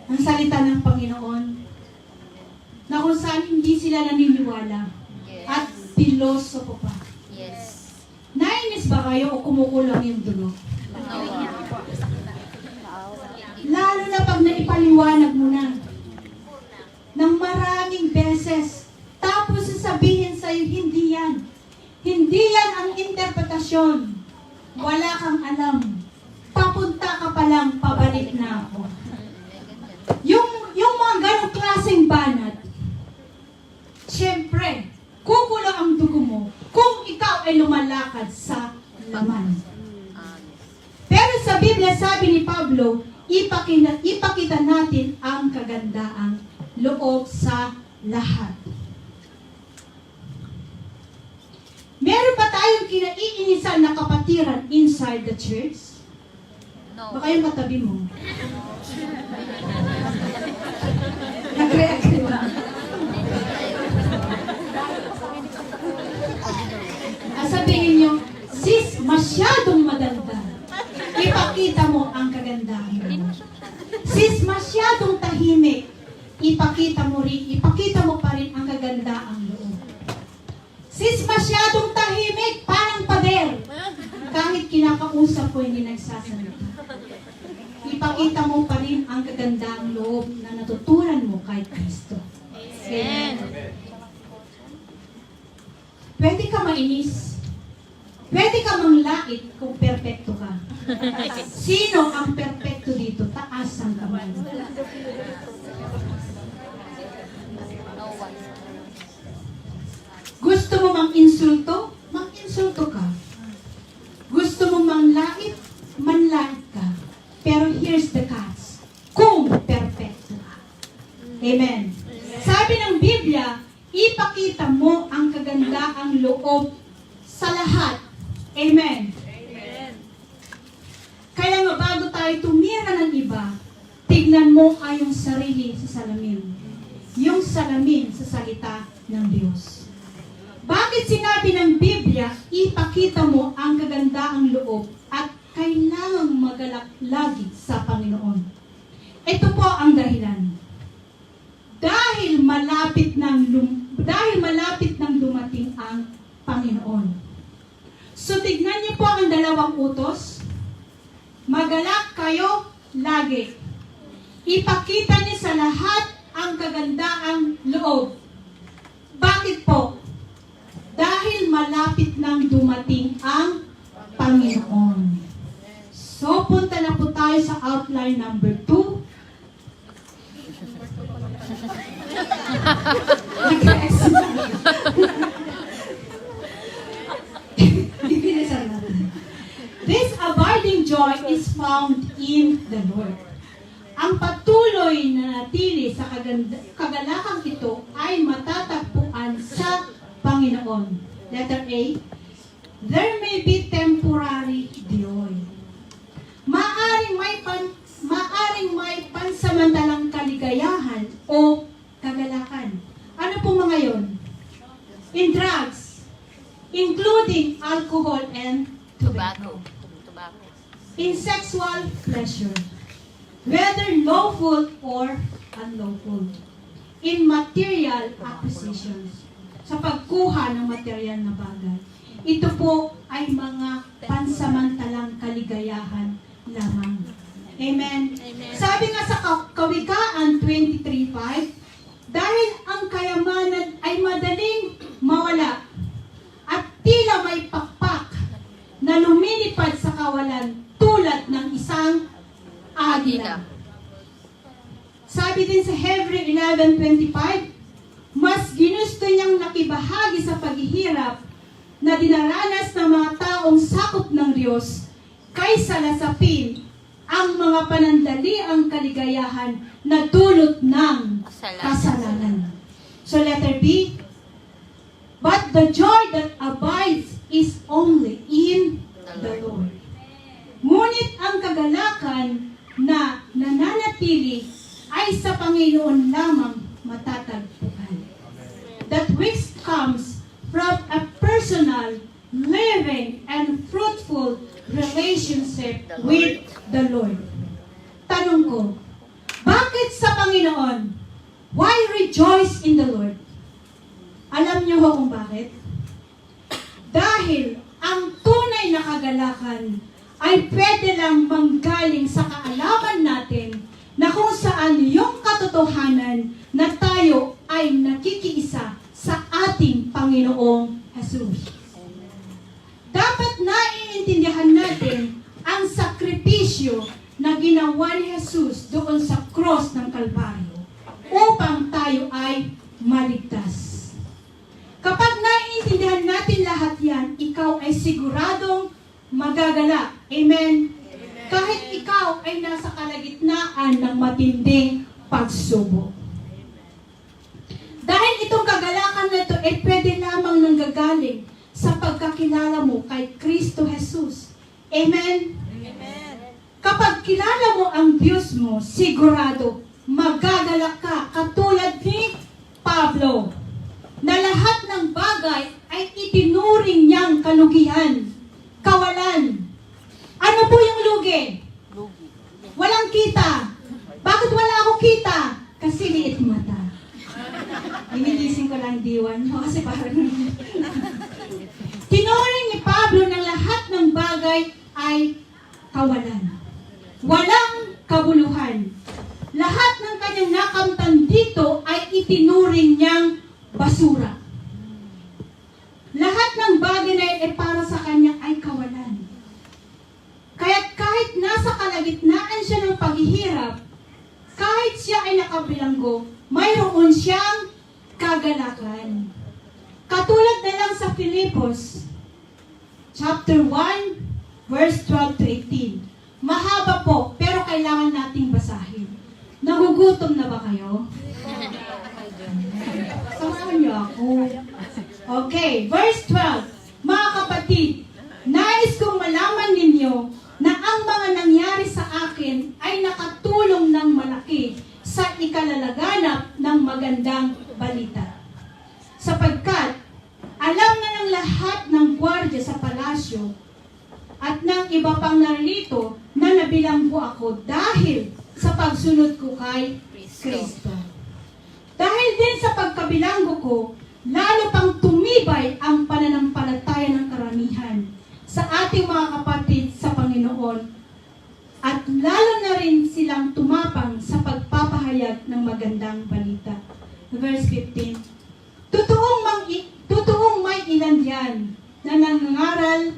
ang salita ng Panginoon? Na kung saan hindi sila naniniwala at pilosopo pa. Yes. Nainis ba kayo o kumukulang yung dulo? Lalo na pag naipaliwanag mo na ng maraming beses, tapos sasabihin sa'yo, hindi yan. Hindi yan ang interpretasyon. Wala kang alam. Papunta ka pa lang, pabalik na ako. Yung mga ganong klaseng banat, siyempre, kukulang ang dugo mo kung ikaw ay lumalakad sa laman. Pero sa Biblia, sabi ni Pablo, ipakita natin ang kagandaang loob sa lahat. Meron ba tayong kinaiinisan na kapatiran inside the church? No. Baka yung katabi mo. Nag-react ba? Sabihin nyo, sis, masyadong maganda. Ipakita mo ang kagandahan mo. Sis, masyadong tahimik. Ipakita mo pa rin ang kagandaang loob. Sis, masyadong tahimik, parang pader. Kahit kinakausap ko, hindi nagsasalita. Ipakita mo pa rin ang kagandaang loob na natutunan mo kay Kristo. Amen. Pwede ka mainis. Pwede ka manglait kung perpekto ka. Sino ang perpekto dito? Taas ang kamay. Gusto mo mang-insulto? Mang-insulto ka. Gusto mo manglait? Manlait ka. Pero here's the catch. Kung perpekto ka. Amen. Sabi ng Biblia, ipakita mo ang kagandaang loob sa lahat. Amen. Kaya nga bago tayo tumira ng iba, tignan mo ay yung sarili sa salamin. Yung salamin sa salita ng Diyos. Bakit sinabi ng Biblia, ipakita mo ang kagandaang loob at kailangang magalak lagi sa Panginoon? Ito po ang dahilan. Dahil malapit nang dumating ang Panginoon. So tignan niyo po ang dalawang utos. Magalak kayo lagi. Ipakita niyo sa lahat ang kagandaang loob. Bakit po? Dahil malapit nang dumating ang Panginoon. So punta na po tayo sa outline number 2. This abiding joy is found in the Lord. Ang patuloy na natili sa kagalakang ito ay matatagpuan sa Panginoon. Panginoon. Letter A, there may be temporary joy. Maaring may pansamantalang kaligayahan o kagalakan. Ano po mga yon? In drugs, including alcohol and tobacco. Tobacco. In sexual pleasure, whether lawful or unlawful. In material acquisitions, sa pagkuha ng material na bagay. Ito po ay mga pansamantalang kaligayahan lamang. Amen. Amen. Sabi nga sa Kawikaan 23:5, dahil ang kayamanan ay madaling mawala at tila may pakpak na lumilipad sa kawalan tulad ng isang agila. Sabi din sa Hebrew 11:25, mas ginusto niyang nakibahagi sa paghihirap na dinaranas ng mga taong sakop ng Diyos kaysa lasapin ang mga panandaliang kaligayahan na dulot ng kasalanan. So letter B, but the joy that abides is only in the Lord. Ngunit ang kagalakan na nananatili ay sa Panginoon lamang matatagpuan. That which comes from a personal, living, and fruitful relationship with the Lord. Tanong ko, bakit sa Panginoon? Why rejoice in the Lord? Alam niyo ho kung bakit? Dahil ang tunay na kagalakan ay pwede lang manggaling sa kaalaman natin na kung saan yung katotohanan na tayo ay nakikiisa sa ating Panginoong Jesus. Dapat naiintindihan natin ang sakripisyo na ginawa ni Jesus doon sa cross ng Kalbaryo upang tayo ay maligtas. Kapag naiintindihan natin lahat yan, ikaw ay siguradong magagalak. Amen? Kahit ikaw ay nasa kalagitnaan ng matinding pagsubok. Dahil itong kagalakan na ito ay pwede lamang nanggagaling sa pagkakilala mo kay Kristo Jesus. Amen? Amen. Kapag kilala mo ang Diyos mo, sigurado, magagalak ka katulad ni Pablo, na lahat ng bagay ay itinuring niyang kalugihan, kawalan. Ano po yung lugi? Walang kita. Bakit wala ako kita? Kasi liit mata. Inigising ko lang diwan mo kasi parang tinuring ni Pablo ng lahat ng bagay ay kawalan. Walang kabuluhan. Lahat ng kanyang nakamtan dito ay itinuring niyang basura. Lahat ng bagay na ay para sa kanya ay kawalan. Kaya kahit nasa kalagitnaan siya ng paghihirap, kahit siya ay nakabilanggo, mayroon siyang kagalakan. Katulad na lang sa Filipos, chapter 1, verse 12 to 18. Mahaba po, pero kailangan nating basahin. Nagugutom na ba kayo? Samahan niyo ako. Okay, verse 12. Mga kapatid, nais kong malaman ninyo na ang mga nangyari sa akin ay nakatulong ng malaki sa ikalalaganap ng magandang balita. Sapagkat alam na ng lahat ng gwardiya sa palasyo at ng iba pang narito na nabilanggo ako dahil sa pagsunod ko kay Kristo. Dahil din sa pagkabilanggo ko, lalo pang tumibay ang pananampalataya ng karamihan sa ating mga kapatid sa Panginoon at lalo na rin silang tumapang sa pagpapahayag ng magandang balita. Verse 15. Totoong may ilan yan na nangangaral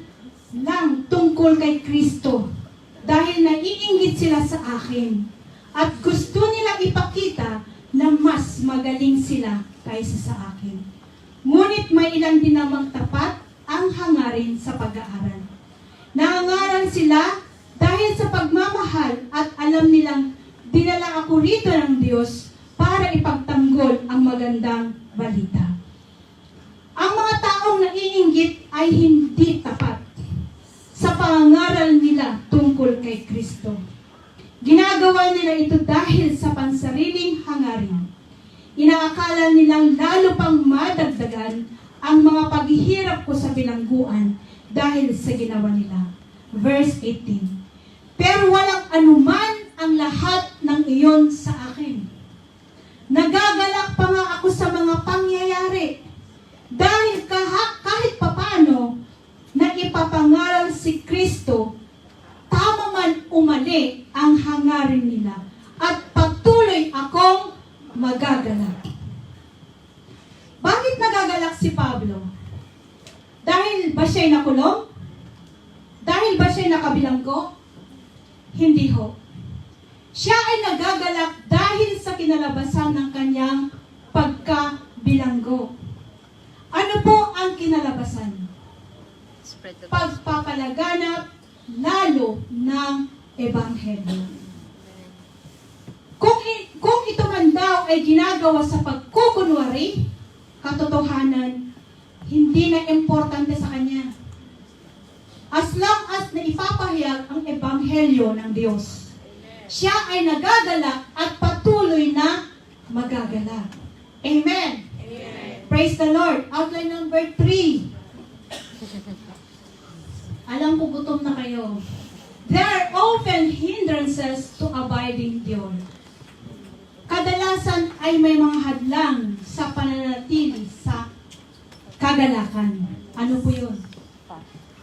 lang tungkol kay Kristo dahil naiinggit sila sa akin at gusto nila ipakita na mas magaling sila kaysa sa akin. Ngunit may ilan din namang tapat ang hangarin sa pag-aaral. Nangangaral sila dahil sa pagmamahal at alam nilang dinala ako rito ng Diyos para ipagtanggol ang magandang balita. Ang mga taong naiinggit ay hindi tapat sa pangangaral nila tungkol kay Kristo. Ginagawa nila ito dahil sa pansariling hangarin. Inaakala nilang lalo pang madagdagan ang mga paghihirap ko sa bilangguan dahil sa ginawa nila. Verse 18. Pero walang anuman ang lahat ng iyon sa akin. Nagagalak pa nga ako sa mga pangyayari dahil kahit papano na ipapangaral si Kristo, tama man umali ang hangarin nila at patuloy akong magagalak. Bakit nagagalak si Pablo? Dahil ba siya'y nakulong? Dahil ba siya'y nakabilanggo? Hindi ho. Siya ay nagagalak dahil sa kinalabasan ng kanyang pagkabilanggo. Ano po ang kinalabasan? Spread the gospel. Pagpapalaganap lalo ng Ebanghelyo. Kung ito man daw ay ginagawa sa pagkukunwari, katotohanan, hindi na importante sa kanya. As long as na ipapahayag ang Ebanghelyo ng Diyos, siya ay nagagalak at patuloy na magagalak. Amen. Praise the Lord. Outline number 3. Alam ko gutom na kayo. There are often hindrances to abiding Diyon. Kadalasan ay may mga hadlang sa pananatili sa kagalakan. Ano po yun?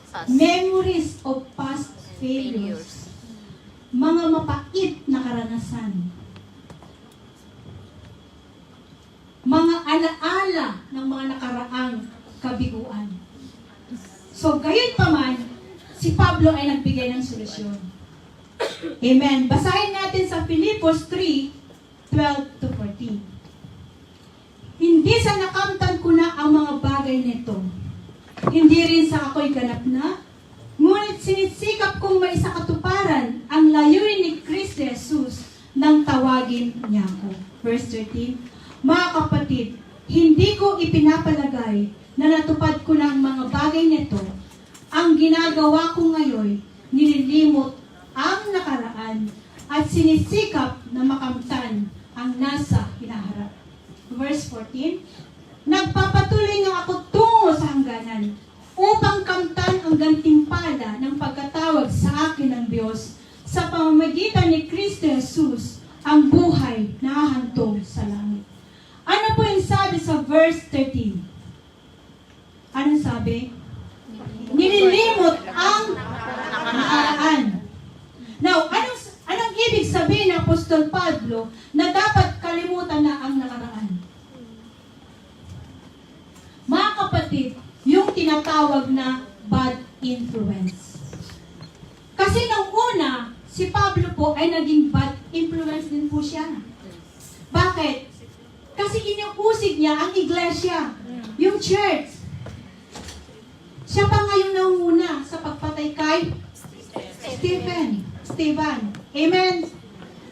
Sas. Memories of past failures. Mga mapait na karanasan. Mga alaala ng mga nakaraang kabiguan. So, gayon pa man, si Pablo ay nagbigay ng solusyon. Amen. Basahin natin sa Filipos 3:12-14. Hindi sa nakamtan ko na ang mga bagay nito. Hindi rin sa ako'y ganap na. Ngunit sinisikap kong maisakatuparan ang layunin ni Kristo Jesus nang tawagin niya ako. Verse 13. Mga kapatid, hindi ko ipinapalagay na natupad ko ng mga bagay nito. Ang ginagawa ko ngayon, nililimot ang nakaraan at sinisikap na makamtan ang nasa hinaharap. Verse 14, nagpapatuloy nga ako tungo sa hangganan upang kamtan ang gantimpala ng pagkatawag sa akin ng Diyos sa pamamagitan ni Kristo Jesus, ang buhay na hahantong sa langit. Ano po yung sabi sa verse 13? Ano sabi? Nililimot ang nakaraan. Now, anong ibig sabihin ng Apostol Pablo na dapat kalimutan na ang nakaraan? Mga kapatid, yung tinatawag na bad influence. Kasi nung una, si Pablo po ay naging bad influence din po siya. Bakit? Kasi inuusig niya ang iglesia, yung church. Siya pa ngayon nanguna sa pagpatay kay Stephen. Amen?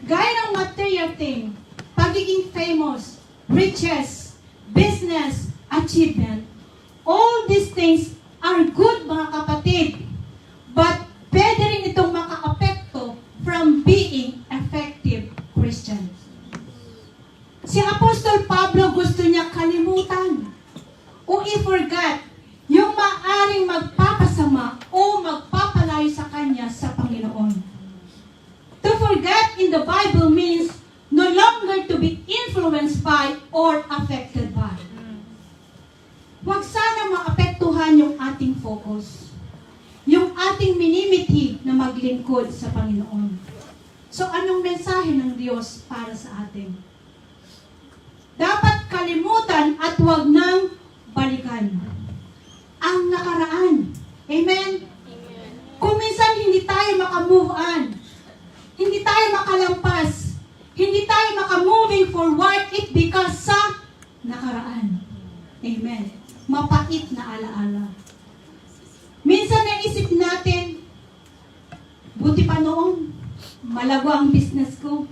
Gaya ng material thing, pagiging famous, riches, business, achievement, all these things are good, mga kapatid. But pwede rin itong maka-apekto from being effective Christians. Si Apostol Pablo gusto niya kalimutan o i-forget yung maaring magpapasama o magpapalayo sa kanya sa Panginoon. To forget in the Bible means no longer to be influenced by or affected by. Huwag sana maapektuhan yung ating focus. Yung ating minimithi na maglingkod sa Panginoon. So anong mensahe ng Diyos para sa atin? Dapat kalimutan at huwag nang balikan ang nakaraan. Amen? Kung minsan hindi tayo makamove on, hindi tayo makalampas, hindi tayo makamoving forward, it because sa nakaraan. Amen. Mapait na alaala. Minsan naisip natin, buti pa noon, malago ang business ko,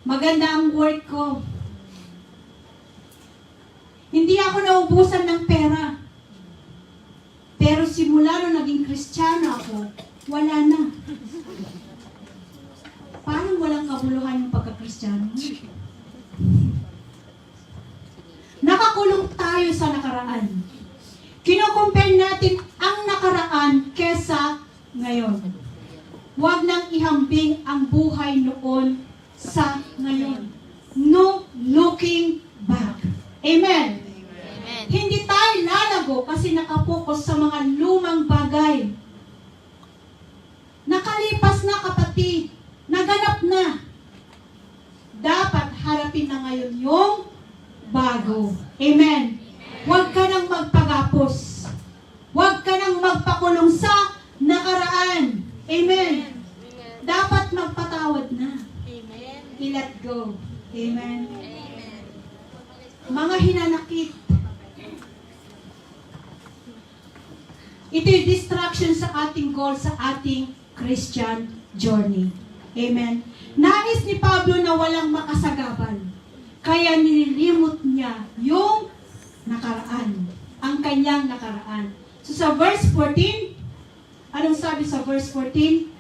maganda ang work ko, hindi Hindi ako naubusan ng pera. Pero simula nung naging Kristiyano ako, wala na. Parang walang kabuluhan yung pagka-Kristiyano. Nakakulong tayo sa nakaraan. Kino-compare natin ang nakaraan kesa ngayon. Huwag nang ihambing ang buhay noon sa ngayon. No looking back. Amen. Amen. Hindi tayo lalago kasi nakapokus sa mga lumang bagay. Nakalipas na, kapatid. Naganap na. Dapat harapin na ngayon yung bago. Amen. Huwag ka nang magpagapos. Huwag ka nang magpakulong sa nakaraan. Amen. Dapat magpatawad na. Amen. I-let go. Amen. Amen. Mga hinanakit. Ito'y distraction sa ating goal, sa ating Christian journey. Amen. Nais ni Pablo na walang makasagabal. Kaya nililimot niya yung nakaraan. Ang kanyang nakaraan. So sa verse 14, anong sabi sa verse 14?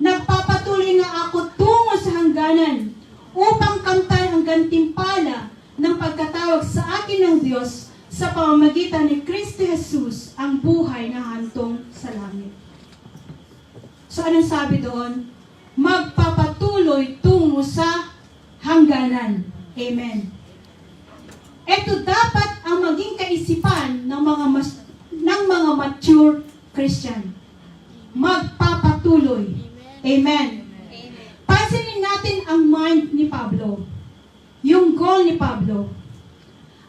Nagpapatuloy na ako tungo sa hangganan upang kamtan ang gantimpala ng pagkatawag sa akin ng Diyos sa pamamagitan ni Kristo Jesus ang buhay na hantong sa langit. So anong sabi doon? Magpapatuloy tungo sa hangganan. Amen. Ito dapat ang maging kaisipan ng mga mature Christian. Magpapatuloy. Amen. Pansinin natin ang mind ni Pablo. Yung goal ni Pablo.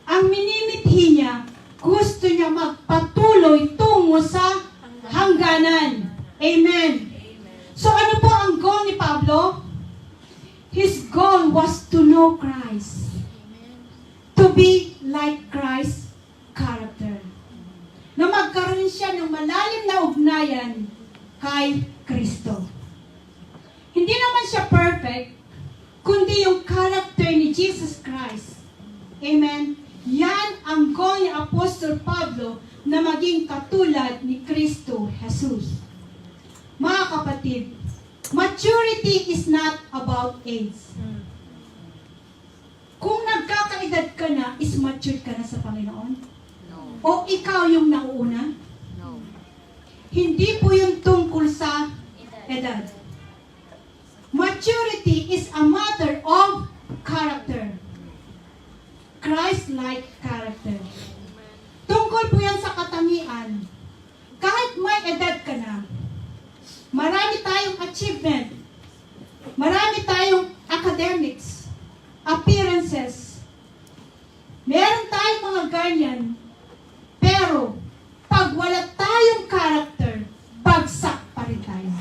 Ang minimithi niya, gusto niya magpatuloy tungo sa hangganan. Amen. So ano po ang goal ni Pablo? His goal was to know Christ. To be like Christ's character. Na magkaroon siya ng malalim na ugnayan kay Kristo. Hindi naman siya perfect, kundi yung character ni Jesus Christ. Amen? Yan ang goal ni Apostol Pablo na maging katulad ni Kristo Jesus. Mga kapatid, maturity is not about age. Kung nagkakaedad ka na, is matured ka na sa Panginoon? No. O ikaw yung nauuna? No. Hindi po yung tungkol sa edad. Maturity is a matter of character. Christ-like character. Tungkol po yan sa katangian. Kahit may edad ka na, marami tayong achievement, marami tayong academics, appearances, meron tayong mga ganyan, pero pag wala tayong character, bagsak pa rin tayo.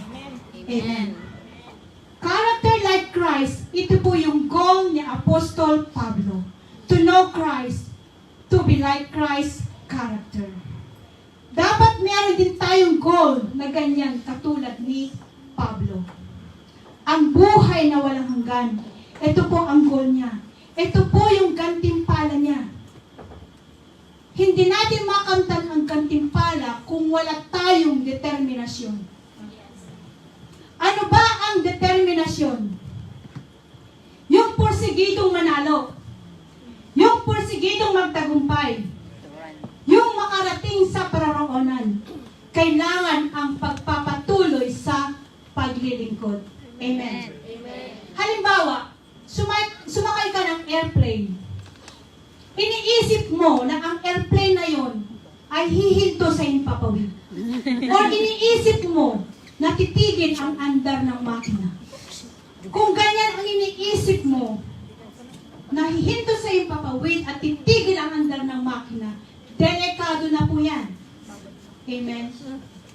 Amen. Character like Christ, ito po yung goal ni Apostol Pablo. To know Christ, to be like Christ's character. Dapat meron din tayong goal na ganyan katulad ni Pablo. Ang buhay na walang hanggan. Ito po ang goal niya. Ito po yung gantimpala niya. Hindi natin makamtan ang gantimpala kung wala tayong determinasyon. Ano ba ang determinasyon? Yung porsigidong manalo. Yung porsigidong magtagumpay. Yung makarating sa pararoonan. Kailangan ang pagpapatuloy sa paglilingkod. Amen. Halimbawa, sumakay ka ng airplane. Iniisip mo na ang airplane na yon ay hihinto sa himpapawid. Or iniisip mo na titigil ang andar ng makina. Kung ganyan ang iniisip mo, na hihinto sa himpapawid at titigil ang andar ng makina, delikado na po yan. Amen?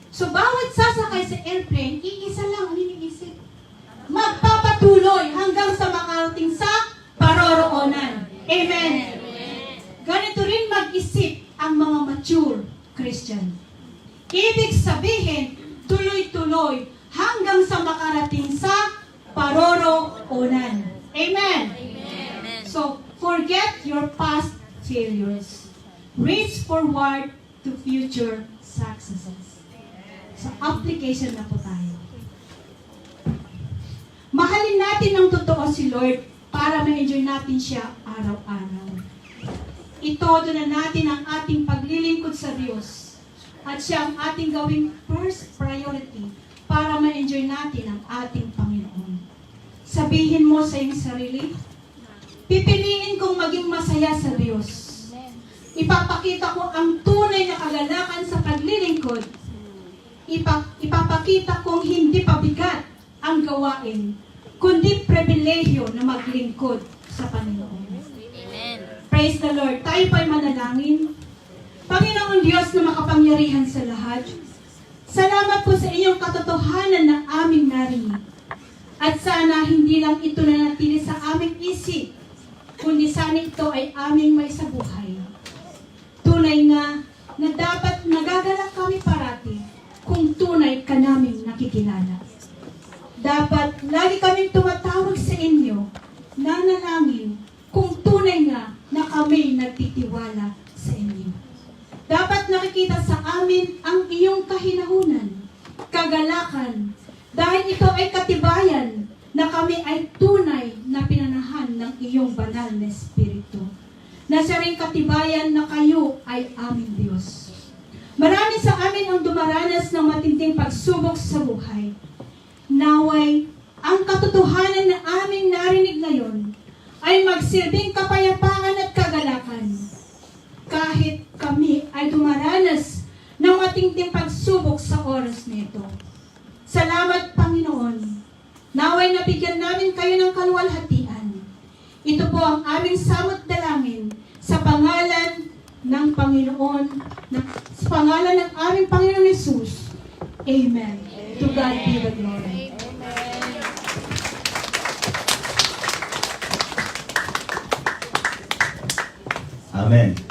So, bawat sasakay sa airplane, iisa lang ang iniisip. Magpapatuloy hanggang sa makarating sa paroroonan. Amen. Ganito rin mag-isip ang mga mature Christian. Ibig sabihin, tuloy-tuloy hanggang sa makarating sa paroroonan. Amen. Amen. So, forget your past failures. reach forward to future successes. So, application na po tayo. Mahalin natin ng totoo si Lord para ma-enjoy natin siya araw-araw. Itodo na natin ang ating paglilingkod sa Diyos at siya ang ating gawing first priority para ma-enjoy natin ang ating Panginoon. Sabihin mo sa iyong sarili, pipiliin kong maging masaya sa Diyos. Ipapakita ko ang tunay na kagalakan sa paglilingkod. Ipapakita kong hindi pabigat ang gawain, kundi pribilehyo na maglingkod sa Panginoon. Amen. Praise the Lord. Tayo pa'y manalangin. Panginoon Diyos na makapangyarihan sa lahat, salamat po sa inyong katotohanan na aming narinig. At sana hindi lang ito nanatili sa aming isip, kundi sana ito ay aming may sabuhay. Tunay nga na dapat nagagalak kami parati kung tunay ka naming nakikilala. Dapat lagi kaming tumatawag sa inyo, nanalangin kung tunay nga na kami nagtitiwala sa inyo. Dapat nakikita sa amin ang iyong kahinahunan, kagalakan, dahil ito ay katibayan na kami ay tunay na pinanahan ng iyong banal na Espiritu. Na siya rin katibayan na kayo ay aming Diyos. Marami sa amin ang dumaranas ng matinding pagsubok sa buhay. Naway, ang katotohanan na aming narinig ngayon ay magsilbing kapayapaan at kagalakan. Kahit kami ay dumaranas ng matinding pagsubok sa oras nito. Salamat, Panginoon. Naway nabigyan namin kayo ng kaluwalhatian. Ito po ang aming samot dalangin sa pangalan ng Panginoon, sa pangalan ng aming Panginoon Jesus. Amen. To God be the glory. Amen.